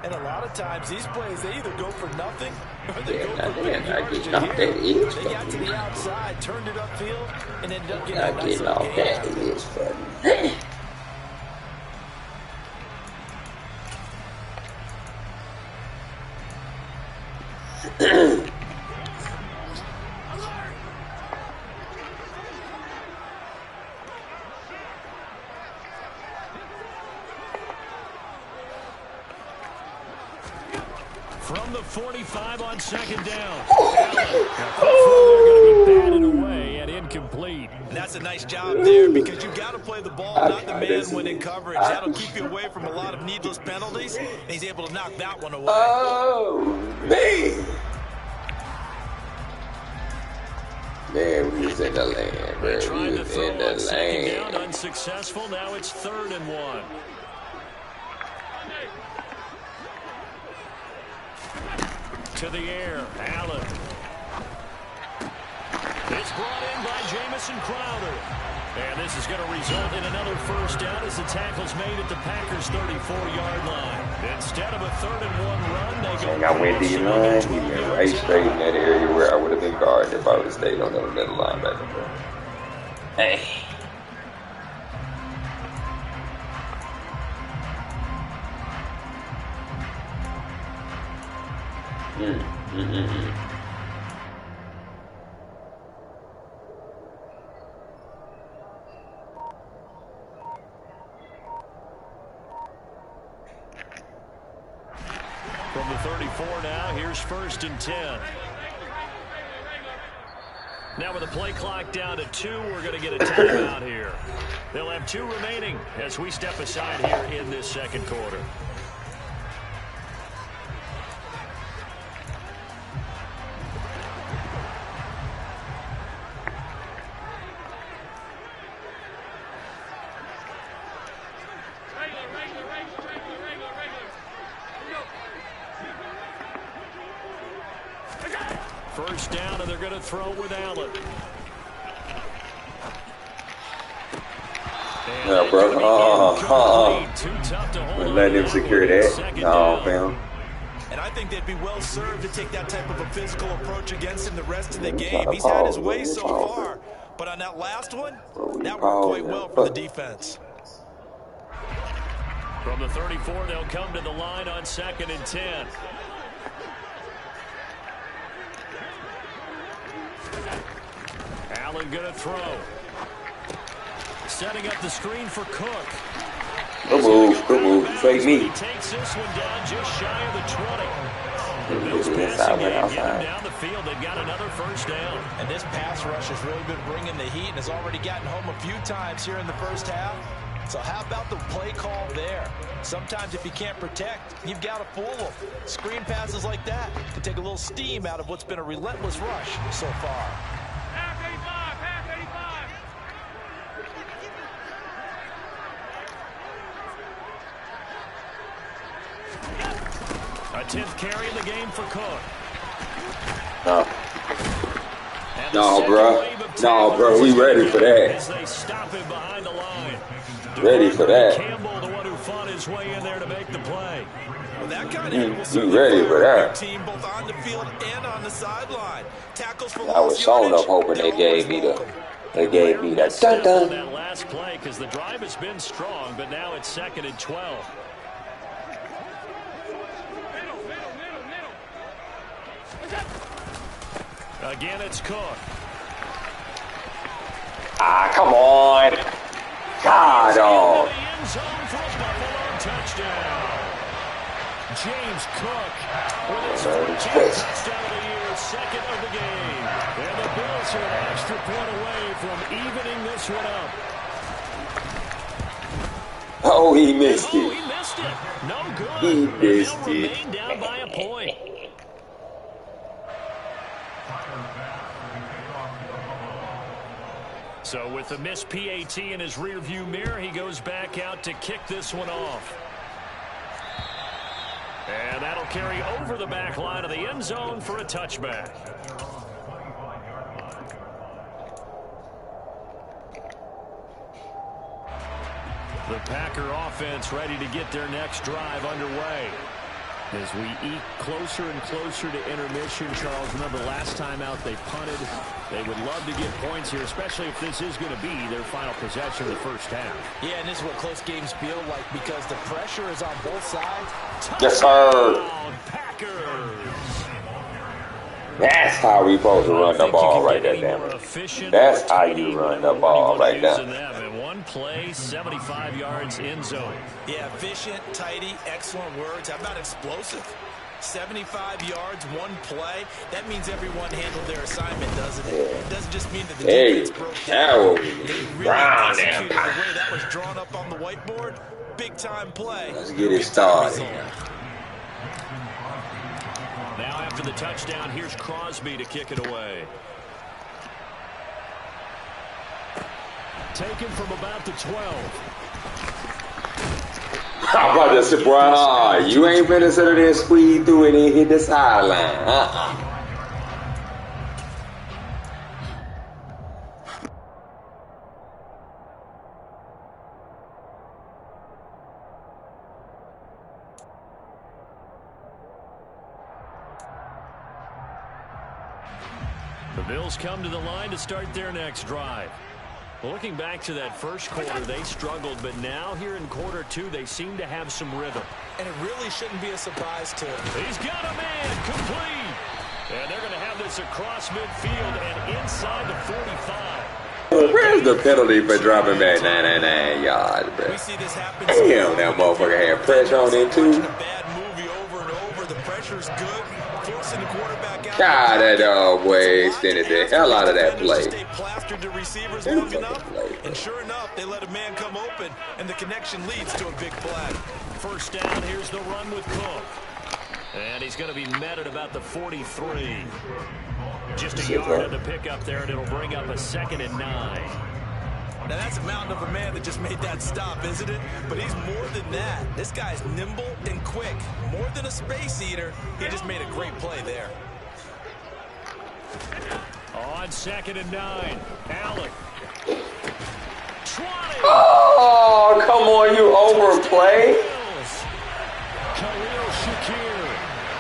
And a lot of times, these plays, they either go for nothing or they go for big I yardage. get off that is They got to the funny. outside, turned it upfield, and ended up getting I a nice get little off gain that out of it. is funny. From the 45 on 2nd down. Allen. They're going to be batted away and incomplete. And that's a nice job there, because you've got to play the ball, not the man this when in is- coverage. That'll keep you away from a lot of needless penalties, and he's able to knock that one away. Oh, man. Man, we was in the land, bro. Trying We to was throw in the on second down, land. unsuccessful. Now it's 3rd and 1. To the air, Allen. It's brought in by Jamison Crowder. And this is going to result in another first down as the tackle's made at the Packers' 34-yard line. Instead of a 3rd and 1 run, they go. And I went D line. He went right straight in that area where I would have been guarded if I would have stayed on the middle linebacker. Hey. From the 34 now, here's 1st and 10. Now with the play clock down to 2, we're going to get a timeout here. They'll have 2 remaining as we step aside here in this second quarter. First down, and they're going to throw with Allen. No, bro. Too tough to hold. Let him secure that. No, fam. And I think they'd be well served to take that type of a physical approach against him the rest of the game. He's had his way so far. But on that last one, that worked quite well for the defense. From the 34, they'll come to the line on 2nd and 10. Allen going to throw. Setting up the screen for Cook. Good move. Fake me. He takes this one down just shy of the 20. The Bills passing game, get him down the field. They've got another first down. And this pass rush has really been bringing the heat and has already gotten home a few times here in the first half. So how about the play call there? Sometimes if you can't protect, you've got to fool them. Screen passes like that can take a little steam out of what's been a relentless rush so far. A 10th carry in the game for Cook. No, bro. We ready for that. As they stop him behind the line. Ready for that. Campbell, the one who fought his way in there to make the play. Well, that kind of we ready for that. Team both on the field and on the sideline. Tackles for I was showing up hoping they gave me that dun-dun. That last play because the drive has been strong, but now it's 2nd and 12. Again, it's Cook. Come on. God, oh. Touchdown. James Cook with his 14th touchdown of the year, 2nd of the game. And the Bills are an extra point away from evening this one up. Oh, he missed it. He missed it. No good. He missed They'll it. remain down by a point. So with the missed PAT in his rearview mirror, he goes back out to kick this one off. And that'll carry over the back line of the end zone for a touchback. The Packer offense ready to get their next drive underway. As we eat closer and closer to intermission, Charles, remember last time out they punted. They would love to get points here, especially if this is going to be their final possession of the first half. Yeah, and this is what close games feel like because the pressure is on both sides. Yes, sir. Packers. That's how we supposed to run the ball right there, damn it. That's how you run the ball right there. One play, 75 yards in zone. Yeah, efficient, tidy, excellent words. How about explosive? 75 yards, one play. That means everyone handled their assignment, doesn't it? It doesn't just mean that the defense broke down. They really executed the way that was drawn up on the whiteboard. Big time play. Let's get it started. Now after the touchdown, here's Crosby to kick it away. taken from about the 12. I'm about to say, bro, you ain't finna sit there and squeeze through it and hit the sideline. The Bills come to the line to start their next drive. Looking back to that first quarter, they struggled, but now here in quarter two, they seem to have some rhythm. And it really shouldn't be a surprise to him. He's got a man complete. And they're going to have this across midfield and inside the 45. Where's the penalty for dropping back 99 yards, bro? We see this happen. Damn, that motherfucker had pressure on it, too. A bad movie over and over. The pressure's good. Forcing the quarterback out. God, that dog boy extended the hell out of that play. Stay plastered to receivers long enough. And sure enough, they let a man come open, and the connection leads to a big play. First down, here's the run with Cook. And he's going to be met at about the 43. Just a yard on the pickup there, and it'll bring up a 2nd and 9. Now, that's a mountain of a man that just made that stop, isn't it? But he's more than that. This guy's nimble and quick. More than a space eater, he just made a great play there. On 2nd and 9, Allen. 20. Oh, come on, you overplay. Khalil Shakir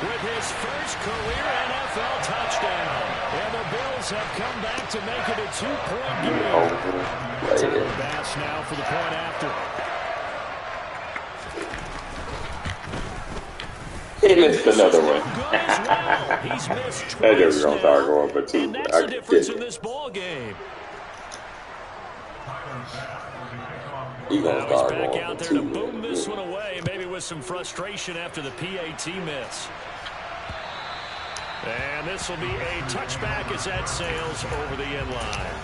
with his first career NFL touchdown. And the Bills have come back to make it a 2-point game. Tyler Bass now for the point after. He missed another one. He's missed twice That dude's gonna start going for 2. and that's the difference in this ball game. He's gonna Now he's start back going out for there 2. to boom this one away, maybe with some frustration after the PAT miss. And this will be a touchback as that sails over the end line.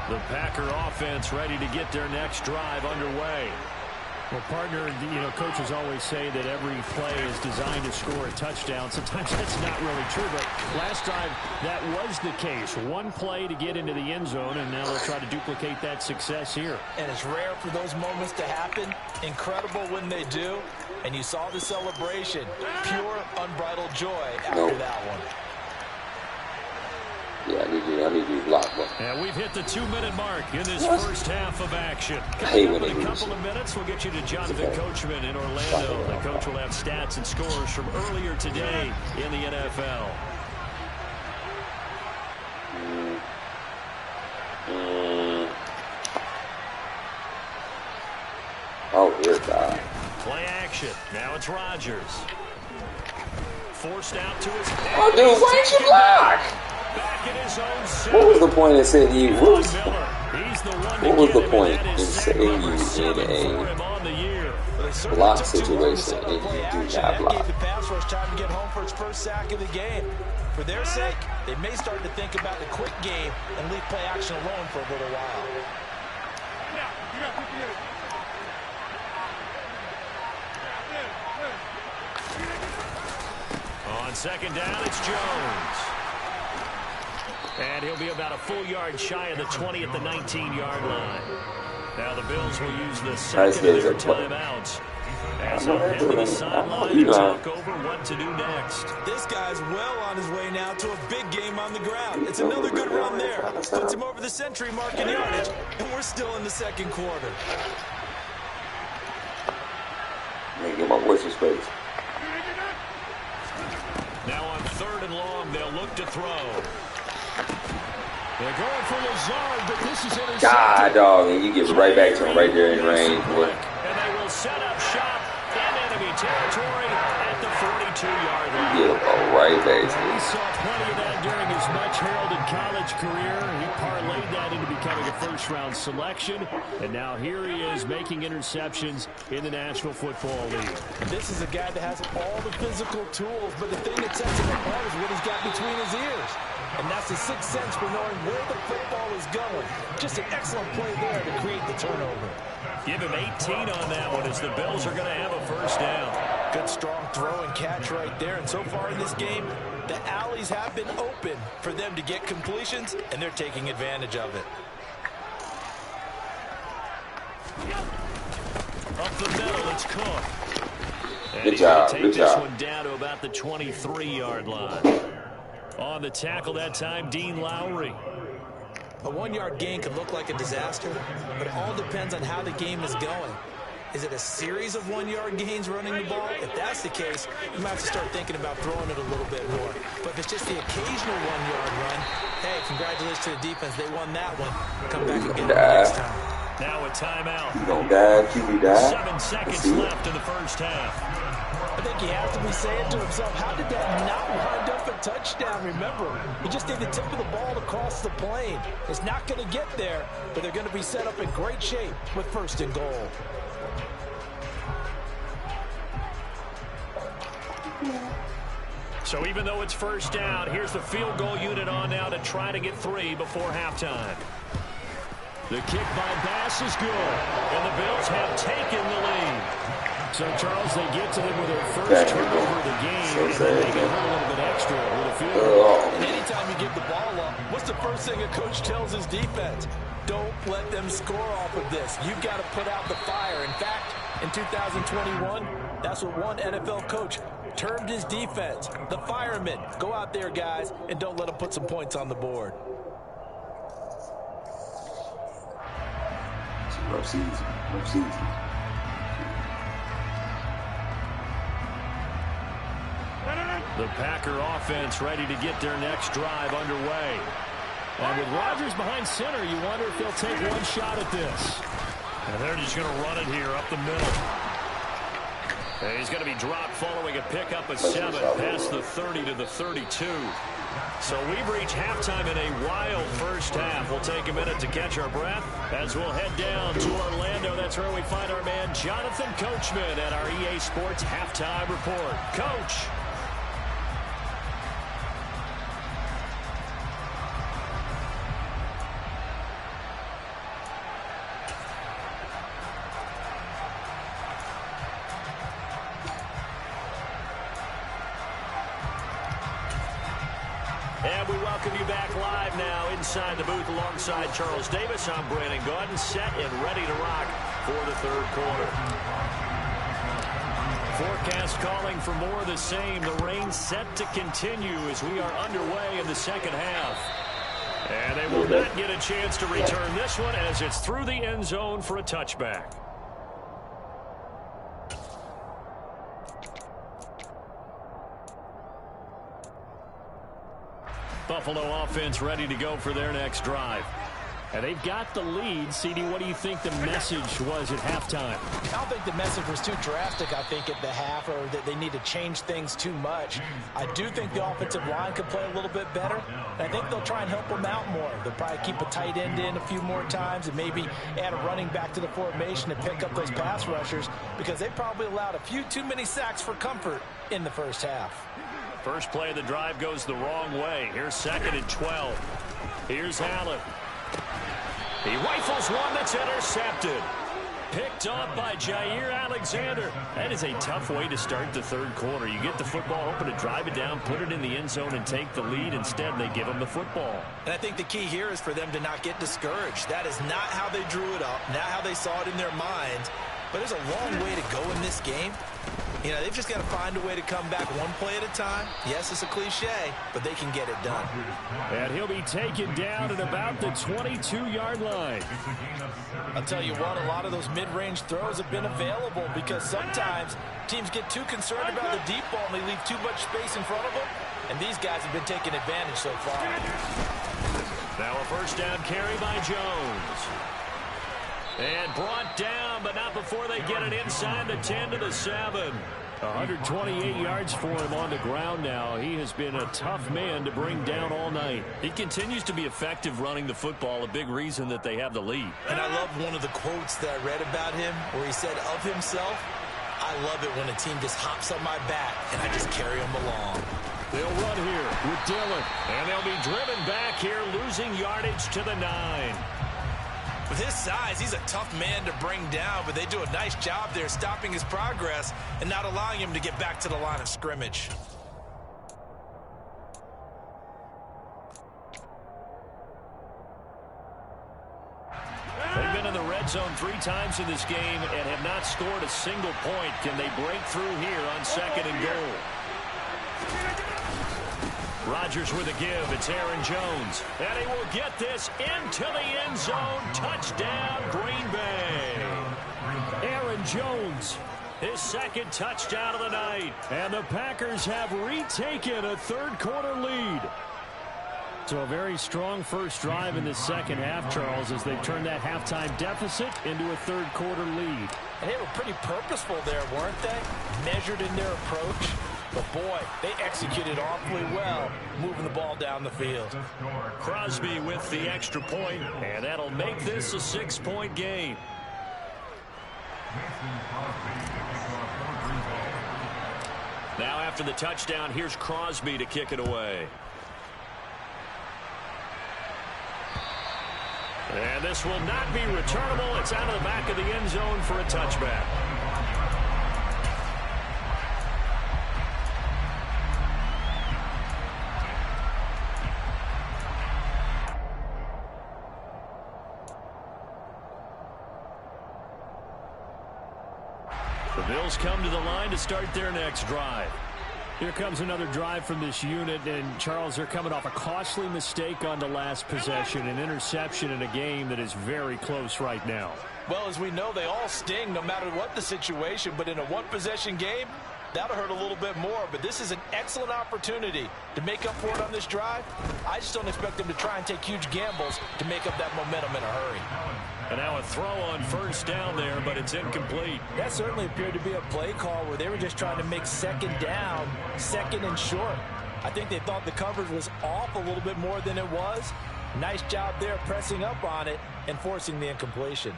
The Packer offense ready to get their next drive underway. Well, partner, coaches always say that every play is designed to score a touchdown. Sometimes that's not really true, but last time that was the case. One play to get into the end zone, and now they'll try to duplicate that success here. And it's rare for those moments to happen. Incredible when they do. And you saw the celebration. Pure, unbridled joy after that one. Yeah, I need you block, bro. And we've hit the 2-minute mark in this first half of action. Hey, when In a couple of minutes, we'll get you to Jonathan Coachman in Orlando. The coach will have stats and scores from earlier today in the NFL. Oh, dear God. Play action. Now it's Rodgers. Forced out to his head. Oh, dude, why didn't you block? Back in his own set. What was the point in saying you? What was the point in in saying you in a block situation and you do not block? Gave the pass rush time to get home for his first sack of the game. For their sake, they may start to think about the quick game and leave play action alone for a little while. On 2nd down, it's Jones. And he'll be about a full yard shy of the 20 at the 19-yard line. Now the Bills will use the second of their timeouts as they'll head to the sideline and talk over what to do next. This guy's well on his way now to a big game on the ground. It's another good run there. Puts him over the century mark in yardage, and we're still in the second quarter. Man, get my voice in space. Now on 3rd and long, they'll look to throw. They're going for Lazard, but this is intercepted. God, dog, and you get right back to him right there in range, boy. And they will set up shop in enemy territory at the 42-yard line. Get him right back. He saw plenty of that during his much-heralded college career. He parlayed that into becoming a first-round selection. And now here he is making interceptions in the National Football League. This is a guy that has all the physical tools, but the thing that sets him apart is what he's got between his ears. And that's the sixth sense for knowing where the football is going. Just an excellent play there to create the turnover. Give him 18 on that one as the Bills are going to have a first down. Good strong throw and catch right there. And so far in this game, The alleys have been open for them to get completions, and they're taking advantage of it. Up the middle, it's Cook. And Good he's job, going to take this one down to about the 23-yard line. On the tackle that time, Dean Lowry. A 1-yard gain could look like a disaster, but it all depends on how the game is going. Is it a series of 1-yard gains running the ball? If that's the case, you might have to start thinking about throwing it a little bit more. But if it's just the occasional 1-yard run, hey, congratulations to the defense. They won that one. Come back and get it next time. Now a timeout. You gonna die, QB die. 7 seconds left in the first half. I think he has to be saying to himself, how did that not wind up a touchdown? Remember, you just need the tip of the ball to cross the plane. It's not going to get there, but they're going to be set up in great shape with 1st and goal. So even though it's 1st down, here's the field goal unit on now to try to get 3 before halftime. The kick by Bass is good, and the Bills have taken the lead. So, Charles, they get to them with their first turnover of the game, and then they get hurt a little bit extra with a field goal. And anytime you give the ball up, what's the first thing a coach tells his defense? Don't let them score off of this. You've got to put out the fire. In fact, in 2021, that's what one NFL coach termed his defense, the firemen. Go out there, guys, and don't let them put some points on the board. Rough season. Rough season. The Packer offense ready to get their next drive underway. And with Rodgers behind center, you wonder if they'll take one shot at this. And they're just going to run it here up the middle. And he's going to be dropped following a pickup of 7 past the 30 to the 32. So we've reached halftime in a wild first half. We'll take a minute to catch our breath as we'll head down to Orlando. That's where we find our man Jonathan Coachman at our EA Sports Halftime Report. Coach. And we welcome you back live now inside the booth alongside Charles Davis. I'm Brandon Gaudin, set and ready to rock for the 3rd quarter. Forecast calling for more of the same. The rain set to continue as we are underway in the 2nd half. And they will not get a chance to return this one as it's through the end zone for a touchback. Buffalo offense ready to go for their next drive. And they've got the lead. CD, what do you think the message was at halftime? I don't think the message was too drastic, I think, at the half, or that they need to change things too much. I do think the offensive line could play a little bit better. And I think they'll try and help them out more. They'll probably keep a tight end in a few more times and maybe add a running back to the formation to pick up those pass rushers, because they probably allowed a few too many sacks for comfort in the first half. First play of the drive goes the wrong way. Here's 2nd and 12. Here's Allen. He rifles one that's intercepted. Picked off by Jair Alexander. That is a tough way to start the 3rd quarter. You get the football, hoping to drive it down, put it in the end zone, and take the lead. Instead, they give them the football. And I think the key here is for them to not get discouraged. That is not how they drew it up, not how they saw it in their minds. But there's a long way to go in this game. You know, they've just got to find a way to come back one play at a time. Yes, it's a cliche, but they can get it done. And he'll be taken down at about the 22-yard line. I'll tell you what, a lot of those mid-range throws have been available because sometimes teams get too concerned about the deep ball and they leave too much space in front of them. And these guys have been taking advantage so far. Now a first down carry by Jones. And brought down, but not before they get it inside the 10 to the 7. 128 yards for him on the ground now. He has been a tough man to bring down all night. He continues to be effective running the football, a big reason that they have the lead. And I love one of the quotes that I read about him where he said of himself, "I love it when a team just hops on my back and I just carry them along." They'll run here with Dillon, and they'll be driven back here, losing yardage to the 9. With his size, he's a tough man to bring down, but they do a nice job there stopping his progress and not allowing him to get back to the line of scrimmage. red zone 3 times in this game and have not scored a single point. Can they break through here on 2nd and goal? Rodgers with a give. It's Aaron Jones. And he will get this into the end zone. Touchdown, Green Bay. Aaron Jones, his 2nd touchdown of the night. And the Packers have retaken a 3rd-quarter lead. So a very strong first drive in the 2nd half, Charles, as they've turned that halftime deficit into a 3rd-quarter lead. And they were pretty purposeful there, weren't they? Measured in their approach. But, boy, they executed awfully well, moving the ball down the field. Crosby with the extra point, and that'll make this a 6-point game. Now after the touchdown, here's Crosby to kick it away. And this will not be returnable. It's out of the back of the end zone for a touchback. The Bills come to the line to start their next drive. Here comes another drive from this unit, and Charles, they're coming off a costly mistake on the last possession, an interception in a game that is very close right now. Well, as we know, they all sting no matter what the situation, but in a one-possession game, that'll hurt a little bit more. But this is an excellent opportunity to make up for it on this drive. I just don't expect them to try and take huge gambles to make up that momentum in a hurry. And now a throw on 1st down there, but it's incomplete. That certainly appeared to be a play call where they were just trying to make 2nd down, 2nd and short. I think they thought the coverage was off a little bit more than it was. Nice job there pressing up on it and forcing the incompletion.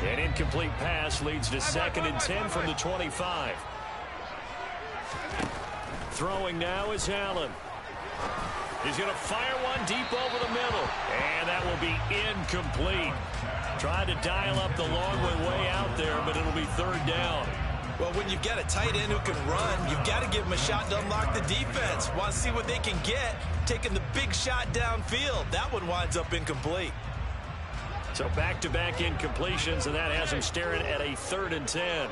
An incomplete pass leads to 2nd and 10 from the 25. Throwing now is Allen. He's going to fire one deep over the middle. And that will be incomplete. Tried to dial up the long one way out there, but it'll be 3rd down. Well, when you've got a tight end who can run, you've got to give him a shot to unlock the defense. Want to see what they can get, taking the big shot downfield. That one winds up incomplete. So back-to-back incompletions, and that has him staring at a 3rd and 10.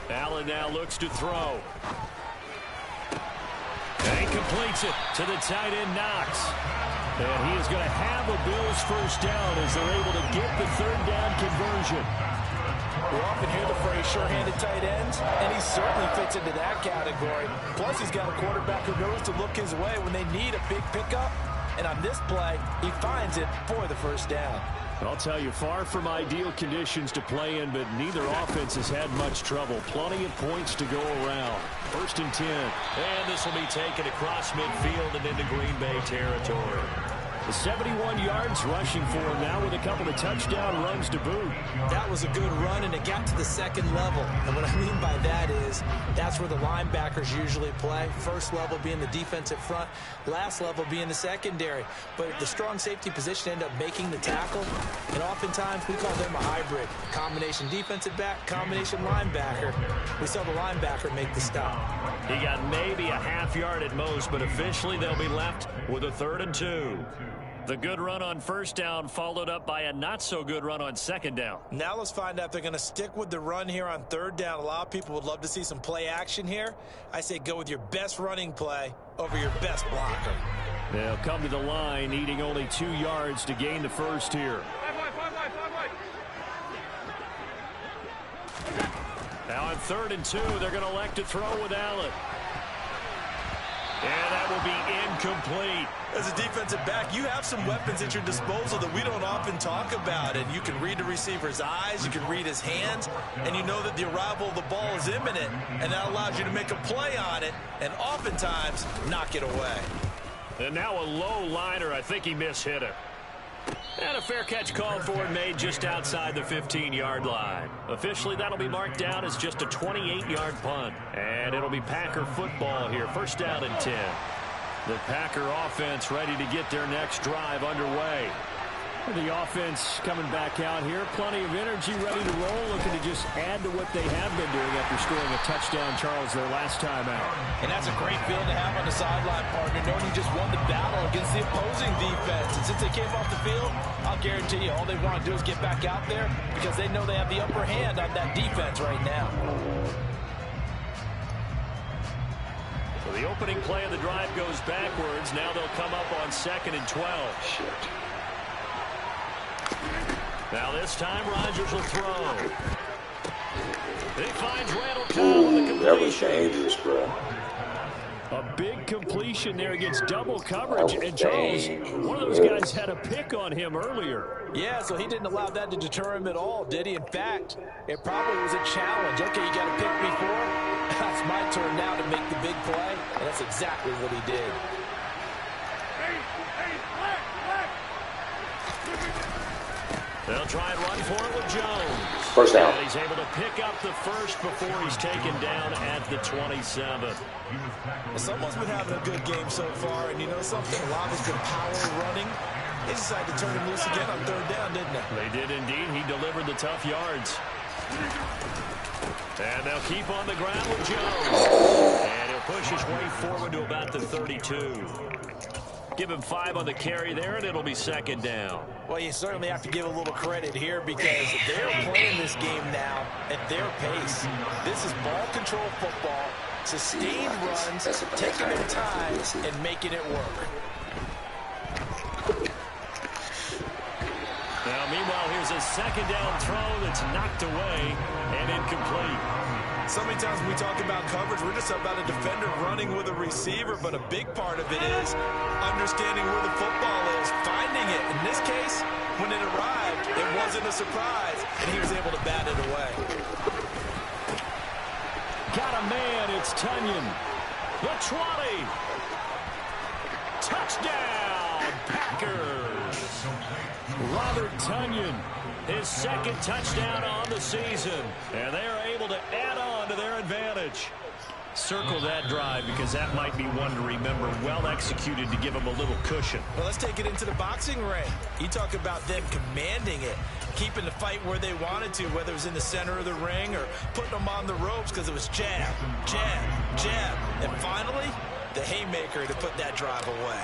Allen now looks to throw. And he completes it to the tight end, Knox. And he is going to have a Bills 1st down as they're able to get the 3rd down conversion. We often hear the phrase sure-handed tight ends, and he certainly fits into that category. Plus, he's got a quarterback who knows to look his way when they need a big pickup. And on this play, he finds it for the 1st down. I'll tell you, far from ideal conditions to play in, but neither offense has had much trouble. Plenty of points to go around. 1st and 10. And this will be taken across midfield and into Green Bay territory. 71 yards rushing for him now with a couple of touchdown runs to boot. That was a good run, and it got to the 2nd level. And what I mean by that is that's where the linebackers usually play. 1st level being the defensive front, last level being the secondary. But the strong safety position ended up making the tackle, and oftentimes we call them a hybrid. Combination defensive back, combination linebacker. We saw the linebacker make the stop. He got maybe a half yard at most, but officially they'll be left with a 3rd and 2. The good run on 1st down followed up by a not-so-good run on 2nd down. Now let's find out if they're going to stick with the run here on 3rd down. A lot of people would love to see some play action here. I say go with your best running play over your best blocker. They'll come to the line, needing only 2 yards to gain the 1st here. Now on 3rd and 2, they're going to elect to throw with Allen. And that will be incomplete. As a defensive back, you have some weapons at your disposal that we don't often talk about. And you can read the receiver's eyes, you can read his hands, and you know that the arrival of the ball is imminent. And that allows you to make a play on it and oftentimes knock it away. And now a low liner. I think he mishit it. And a fair catch called for and made just outside the 15-yard line. Officially, that'll be marked down as just a 28-yard punt. And it'll be Packer football here. 1st down and 10. The Packer offense ready to get their next drive underway. The offense coming back out here. Plenty of energy, ready to roll, looking to just add to what they have been doing after scoring a touchdown, Charles, their last time out. And that's a great feeling to have on the sideline, partner, knowing you just won the battle against the opposing defense. And since they came off the field, I'll guarantee you all they want to do is get back out there because they know they have the upper hand on that defense right now. So the opening play of the drive goes backwards. Now they'll come up on 2nd and 12. Shit. Now this time Rodgers will throw. He finds Randall Cobb on the completion. That was dangerous, bro. A big completion there against double coverage. And Charles, one of those guys had a pick on him earlier. Yeah, so he didn't allow that to deter him at all, did he? In fact, it probably was a challenge. Okay, you got to pick me for it. That's my turn now to make the big play. And that's exactly what he did. They'll try and run for it with Jones. First down. And he's able to pick up the first before he's taken down at the 27. Someone's been having a good game so far, and you know something? A lot has been power running. They decided to turn him loose again on 3rd down, didn't they? They did indeed. He delivered the tough yards. And they'll keep on the ground with Jones. And he'll push his way forward to about the 32. Give him 5 on the carry there, and it'll be 2nd down. Well, you certainly have to give a little credit here because they're playing this game now at their pace. This is ball control football, sustained runs, taking their time, and making it work. Now, meanwhile, here's a 2nd down throw that's knocked away and incomplete. So many times when we talk about coverage, we're just about a defender running with a receiver, but a big part of it is understanding where the football is, finding it. In this case, when it arrived, it wasn't a surprise, and he was able to bat it away. Got a man, it's Tunyon. The 20. Touchdown, Packers. Robert Tunyon, his 2nd touchdown on the season. And they are able to add on to their advantage. Circle that drive because that might be one to remember. Well executed to give them a little cushion. Well, let's take it into the boxing ring. You talk about them commanding it, keeping the fight where they wanted to, whether it was in the center of the ring or putting them on the ropes because it was jab, jab, jab. And finally, the haymaker to put that drive away.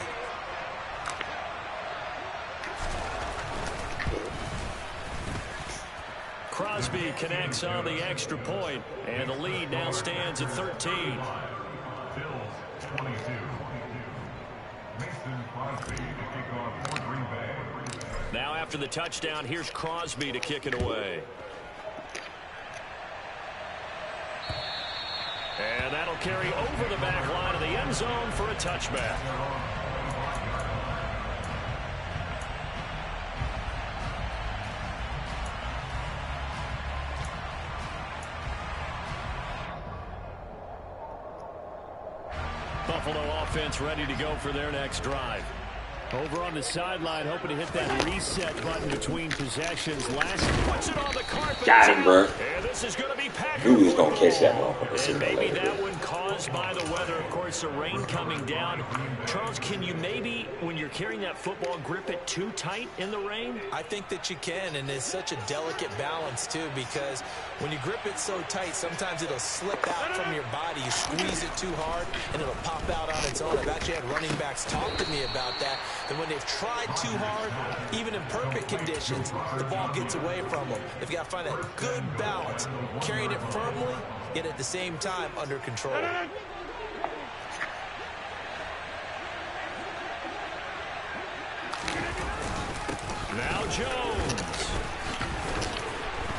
Crosby connects on the extra point, and the lead now stands at 13. Now after the touchdown, here's Crosby to kick it away. And that'll carry over the back line of the end zone for a touchback. Buffalo offense ready to go for their next drive. Over on the sideline, hoping to hit that reset button between possessions. Last puts it on the carpet. Got him, bro. And this is going to be Packers. Knew he was going to catch that motherfucker. And maybe that one caused by the weather. Of course, the rain coming down. Charles, can you maybe, when you're carrying that football, grip it too tight in the rain? I think that you can, and it's such a delicate balance, too, because when you grip it so tight, sometimes it'll slip out from your body. You squeeze it too hard, and it'll pop out on its own. I've actually had running backs talk to me about that. And when they've tried too hard, even in perfect conditions, the ball gets away from them. They've got to find that good balance, carrying it firmly, yet at the same time under control. Now Jones.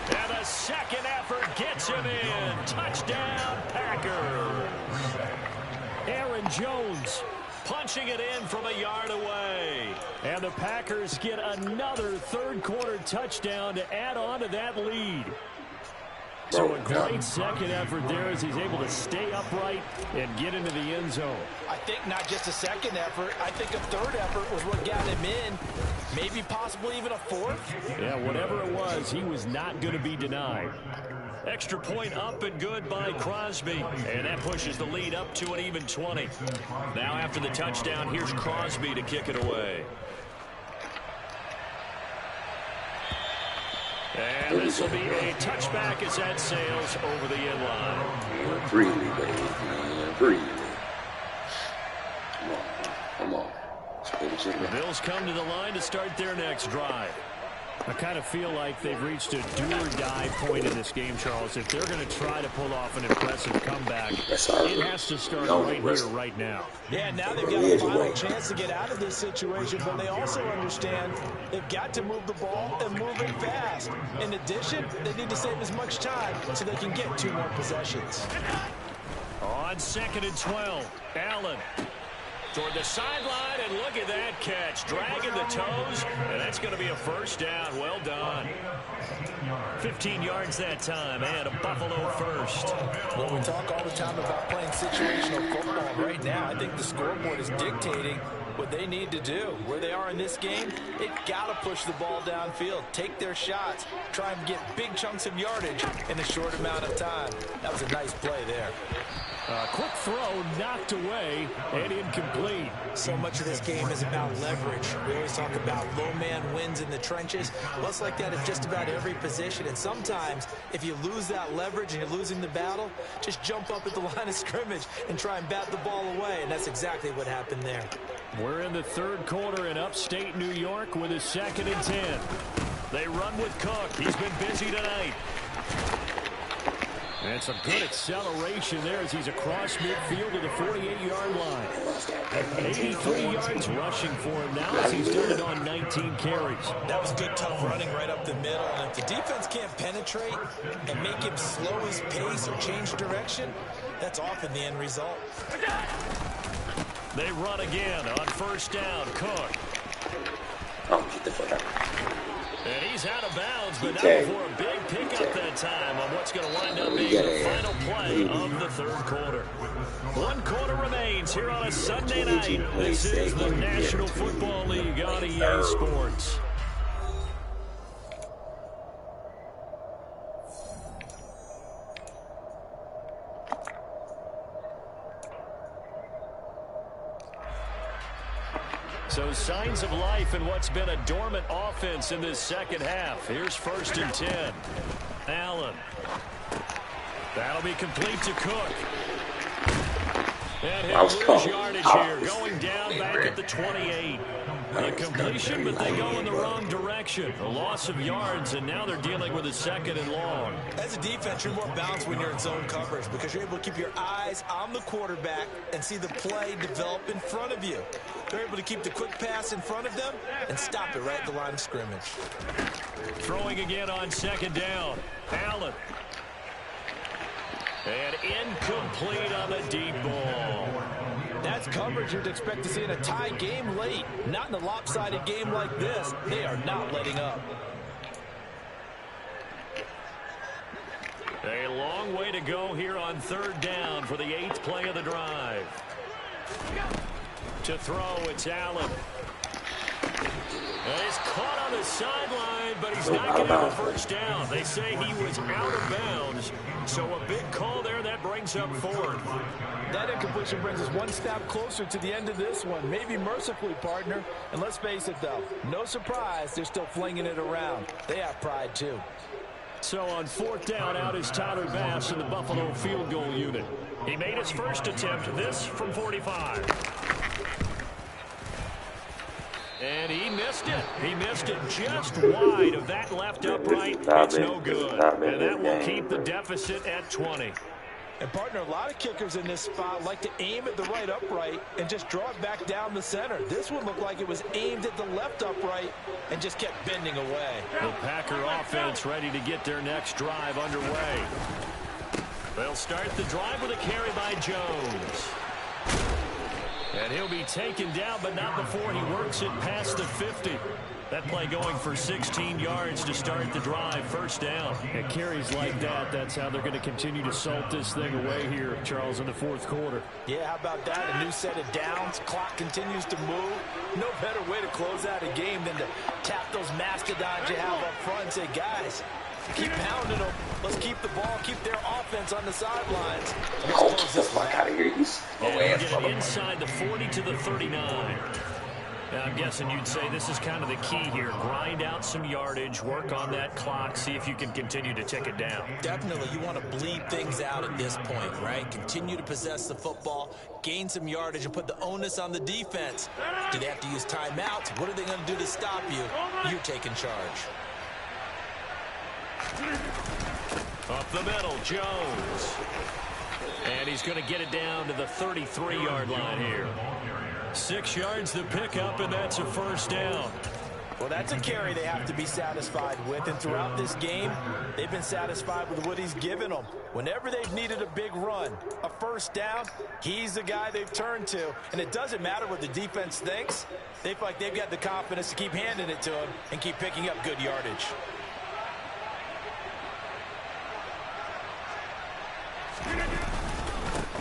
And a second effort gets him in. Touchdown, Packers. Aaron Jones punching it in from a yard away. And the Packers get another third-quarter touchdown to add on to that lead. So a great second effort there as he's able to stay upright and get into the end zone. I think not just a second effort. I think a third effort was what got him in. Maybe possibly even a fourth. Yeah, whatever it was, he was not going to be denied. Extra point up and good by Crosby. And that pushes the lead up to an even 20. Now after the touchdown, here's Crosby to kick it away. And this will be a touchback as that sails over the inline. Freely, baby. Freely. Come on. The Bills come to the line to start their next drive. I kind of feel like they've reached a do-or-die point in this game, Charles. If they're going to try to pull off an impressive comeback, it has to start right here, right now. Yeah, now they've got a final chance to get out of this situation, but they also understand they've got to move the ball and move it fast. In addition, they need to save as much time so they can get 2 more possessions. On 2nd and 12, Allen toward the sideline, and look at that catch. Dragging the toes, and that's going to be a first down. Well done. 15 yards that time, and a Buffalo first. Well, we talk all the time about playing situational football. Right now, I think the scoreboard is dictating what they need to do. Where they are in this game, they've got to push the ball downfield, take their shots, try and get big chunks of yardage in a short amount of time. That was a nice play there. Quick throw knocked away and incomplete. So much of this game is about leverage. We always talk about low man wins in the trenches. Well, it's like that at just about every position. And sometimes if you lose that leverage and you're losing the battle, just jump up at the line of scrimmage and try and bat the ball away. And that's exactly what happened there. We're in the 3rd quarter in upstate New York with a 2nd and 10. They run with Cook. He's been busy tonight. And some good acceleration there as he's across midfield to the 48-yard line. 83 yards rushing for him now as he's done it on 19 carries. That was good, tough running right up the middle. And if the defense can't penetrate and make him slow his pace or change direction, that's often the end result. They run again on 1st down. Cook. Oh, get the fuck out. And he's out of bounds, but not before a big pickup that time on what's going to wind up being the final play of the 3rd quarter. 1 quarter remains here on a Sunday night. This is the National Football League on EA Sports. So signs of life in what's been a dormant offense in this 2nd half. Here's 1st and 10. Allen. That'll be complete to Cook. And he'll lose yardage here, going down back at the 28. A completion, but they go in the wrong direction. A loss of yards, and now they're dealing with a 2nd and long. As a defense, you're more balanced when you're in zone coverage because you're able to keep your eyes on the quarterback and see the play develop in front of you. They're able to keep the quick pass in front of them and stop it right at the line of scrimmage. Throwing again on 2nd down. Allen. And incomplete on the deep ball. That's coverage you'd expect to see in a tie game late. Not in a lopsided game like this. They are not letting up. A long way to go here on 3rd down for the 8th play of the drive. To throw, it's Allen. And he's caught on the sideline, but he's not getting the first down. They say he was out of bounds, so a big call there that brings up 4th. That incompletion brings us one step closer to the end of this one. Maybe mercifully, partner. And let's face it, though, no surprise, they're still flinging it around. They have pride, too. So on 4th down, out is Tyler Bass in the Buffalo field goal unit. He made his first attempt, this from 45. And he missed it. He missed it just wide of that left upright. It's no good. And that will keep the deficit at 20. And, partner, a lot of kickers in this spot like to aim at the right upright and just draw it back down the center. This one looked like it was aimed at the left upright and just kept bending away. The Packer offense ready to get their next drive underway. They'll start the drive with a carry by Jones. And he'll be taken down, but not before he works it past the 50. That play going for 16 yards to start the drive. First down. And carries like that, that's how they're going to continue to salt this thing away here, Charles, in the 4th quarter. Yeah, how about that? A new set of downs. Clock continues to move. No better way to close out a game than to tap those mastodons you have up front and say, guys, keep pounding them. Let's keep the ball, keep their offense on the sidelines. Let's close this one out. Out of here, you slow and ass get inside the 40 to the 39. And I'm guessing you'd say this is kind of the key here. Grind out some yardage, work on that clock, see if you can continue to tick it down. Definitely, you want to bleed things out at this point, right? Continue to possess the football, gain some yardage, and put the onus on the defense. Do they have to use timeouts? What are they going to do to stop you? You're taking charge. Up the middle, Jones. And he's going to get it down to the 33-yard line here. 6 yards to pick up, and that's a first down. Well, that's a carry they have to be satisfied with, and throughout this game, they've been satisfied with what he's given them. Whenever they've needed a big run, a first down, he's the guy they've turned to. And it doesn't matter what the defense thinks. They feel like they've got the confidence to keep handing it to him and keep picking up good yardage.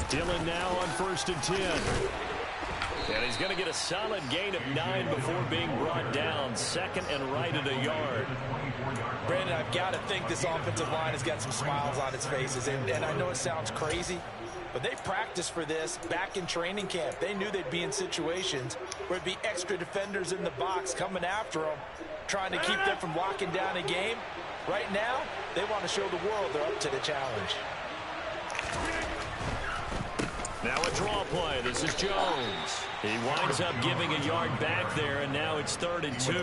Dillon now on 1st and 10. And he's going to get a solid gain of 9 before being brought down. 2nd and right at a yard. Brandon, I've got to think this offensive line has got some smiles on its faces. And I know it sounds crazy, but they practiced for this back in training camp. They knew they'd be in situations where there'd be extra defenders in the box coming after them, trying to keep them from locking down a game. Right now, they want to show the world they're up to the challenge. Now a draw play. This is Jones. He winds up giving a yard back there, and now it's 3rd and 2.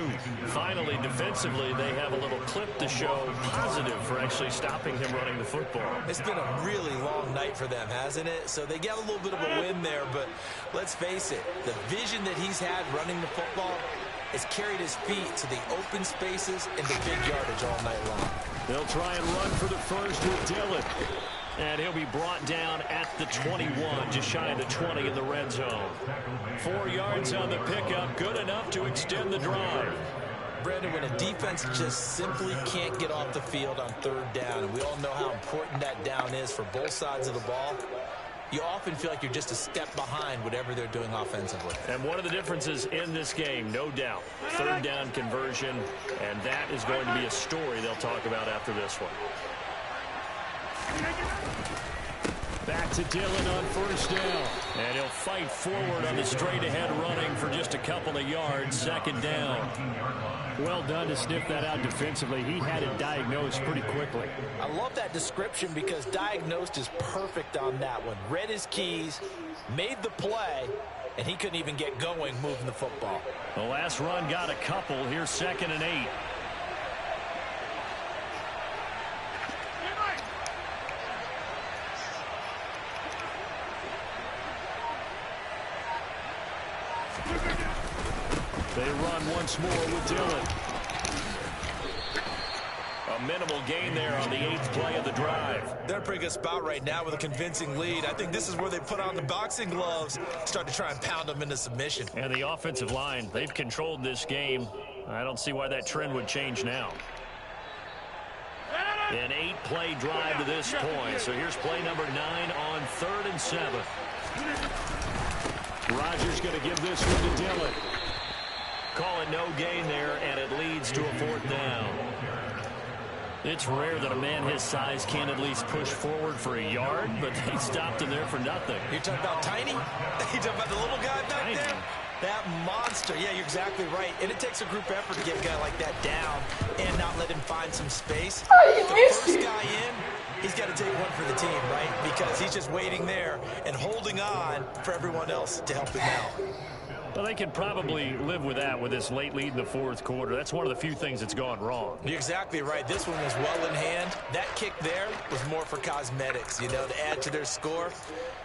Finally, defensively, they have a little clip to show positive for actually stopping him running the football. It's been a really long night for them, hasn't it? So they get a little bit of a win there, but let's face it, the vision that he's had running the football has carried his feet to the open spaces and the big yardage all night long. They'll try and run for the first with Dillon. And he'll be brought down at the 21, just shy of the 20 in the red zone. 4 yards on the pickup, good enough to extend the drive. Brandon, when a defense just simply can't get off the field on 3rd down, and we all know how important that down is for both sides of the ball, you often feel like you're just a step behind whatever they're doing offensively. And one of the differences in this game, no doubt, 3rd down conversion, and that is going to be a story they'll talk about after this one. Back to Dillon on 1st down. And he'll fight forward on the straight-ahead running for just a couple of yards. 2nd down. Well done to sniff that out defensively. He had it diagnosed pretty quickly. I love that description because diagnosed is perfect on that one. Read his keys, made the play, and he couldn't even get going moving the football. The last run got a couple. Here's 2nd and 8. They run once more with Dillon. A minimal gain there on the 8th play of the drive. They're in a pretty good spot right now with a convincing lead. I think this is where they put on the boxing gloves, start to try and pound them into submission. And the offensive line, they've controlled this game. I don't see why that trend would change now. An 8-play drive to this point. So here's play number 9 on 3rd and 7. Rodgers going to give this one to Dillon. Call it no gain there, and it leads to a 4th down. It's rare that a man his size can at least push forward for a yard, but they stopped him there for nothing. You're talking about Tiny? You're talking about the little guy back there? That monster. Yeah, you're exactly right. And it takes a group effort to get a guy like that down and not let him find some space. The first guy in, he's got to take one for the team, right? Because he's just waiting there and holding on for everyone else to help him out. Well, they can probably live with that with this late lead in the 4th quarter. That's one of the few things that's gone wrong. You're exactly right. This one was well in hand. That kick there was more for cosmetics, you know, to add to their score.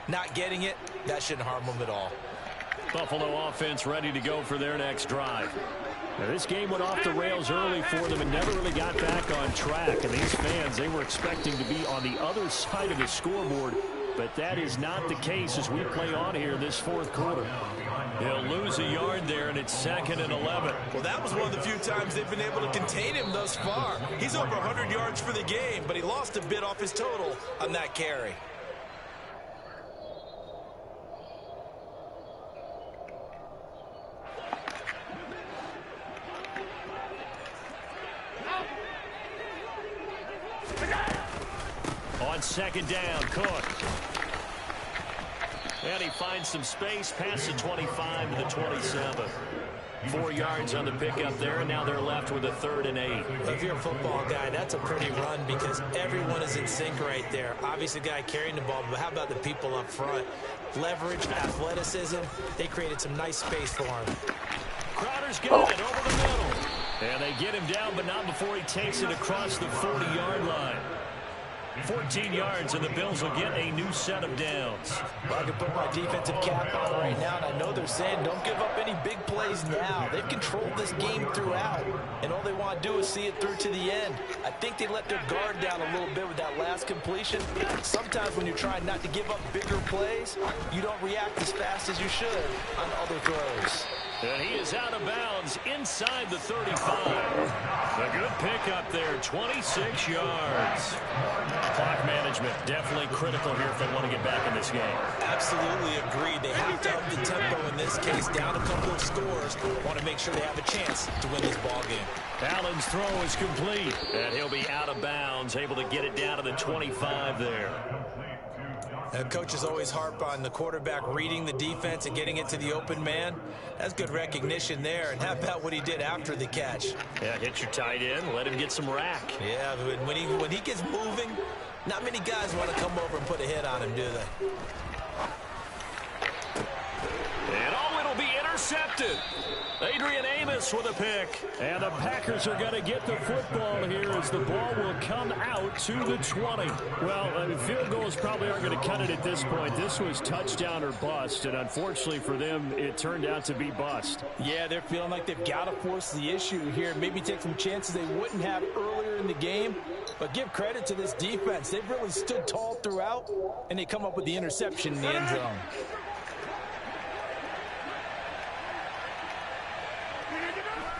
Not getting it, that shouldn't harm them at all. Buffalo offense ready to go for their next drive. Now, this game went off the rails early for them and never really got back on track. And these fans, they were expecting to be on the other side of the scoreboard. But that is not the case as we play on here this 4th quarter. He'll lose a yard there, and it's 2nd and 11. Well, that was one of the few times they've been able to contain him thus far. He's over 100 yards for the game, but he lost a bit off his total on that carry. On 2nd down, Cook. And he finds some space past the 25 to the 27. 4 yards on the pickup there, and now they're left with a 3rd and 8. Well, if you're a football guy, that's a pretty run because everyone is in sync right there. Obviously, the guy carrying the ball, but how about the people up front? Leverage, athleticism, they created some nice space for him. Crowder's got it over the middle. And they get him down, but not before he takes it across the 40-yard line. 14 yards, and the Bills will get a new set of downs. Well, I can put my defensive cap on right now, and I know they're saying don't give up any big plays now. They've controlled this game throughout, and all they want to do is see it through to the end. I think they let their guard down a little bit with that last completion. Sometimes when you're trying not to give up bigger plays, you don't react as fast as you should on other throws. And he is out of bounds inside the 35. A good pickup there, 26 yards. Clock management definitely critical here if they want to get back in this game. Absolutely agreed. They have to up the tempo in this case, down a couple of scores. Want to make sure they have a chance to win this ball game. Allen's throw is complete, and he'll be out of bounds, able to get it down to the 25 there. Coaches always harp on the quarterback reading the defense and getting it to the open man. That's good recognition there. And how about what he did after the catch? Yeah, hit your tight end, let him get some rack. Yeah, when he gets moving, not many guys want to come over and put a hit on him, do they? And it'll be intercepted. Adrian Amos with a pick. And the Packers are going to get the football here as the ball will come out to the 20. Well, field goals probably aren't going to cut it at this point. This was touchdown or bust, and unfortunately for them, it turned out to be bust. Yeah, they're feeling like they've got to force the issue here. Maybe take some chances they wouldn't have earlier in the game. But give credit to this defense. They've really stood tall throughout, and they come up with the interception in the end zone.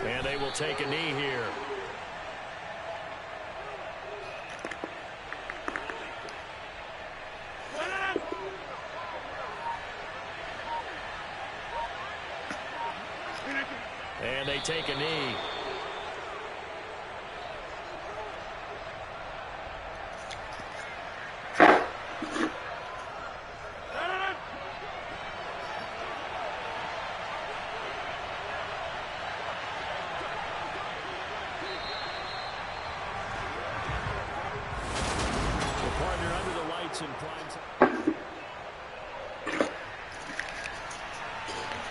And they will take a knee here. And they take a knee.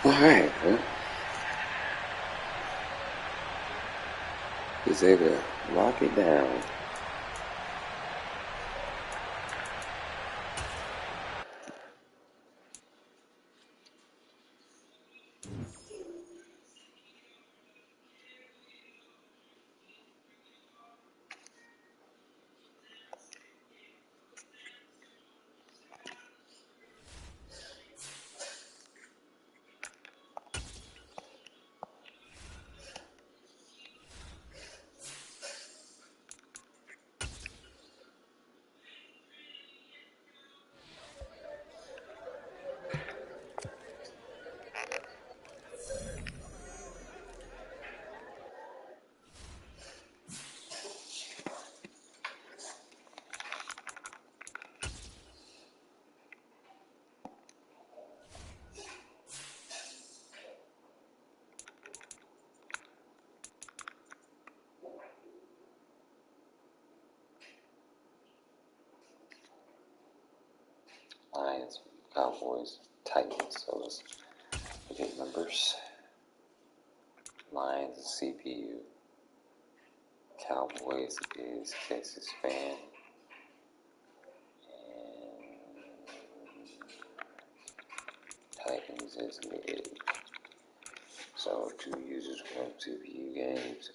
All right, He's able to lock it down. Lions, Cowboys, Titans. So let's look at numbers. Lions is CPU. Cowboys is Texas fan. And Titans is mid. So 2 users, 1 CPU games.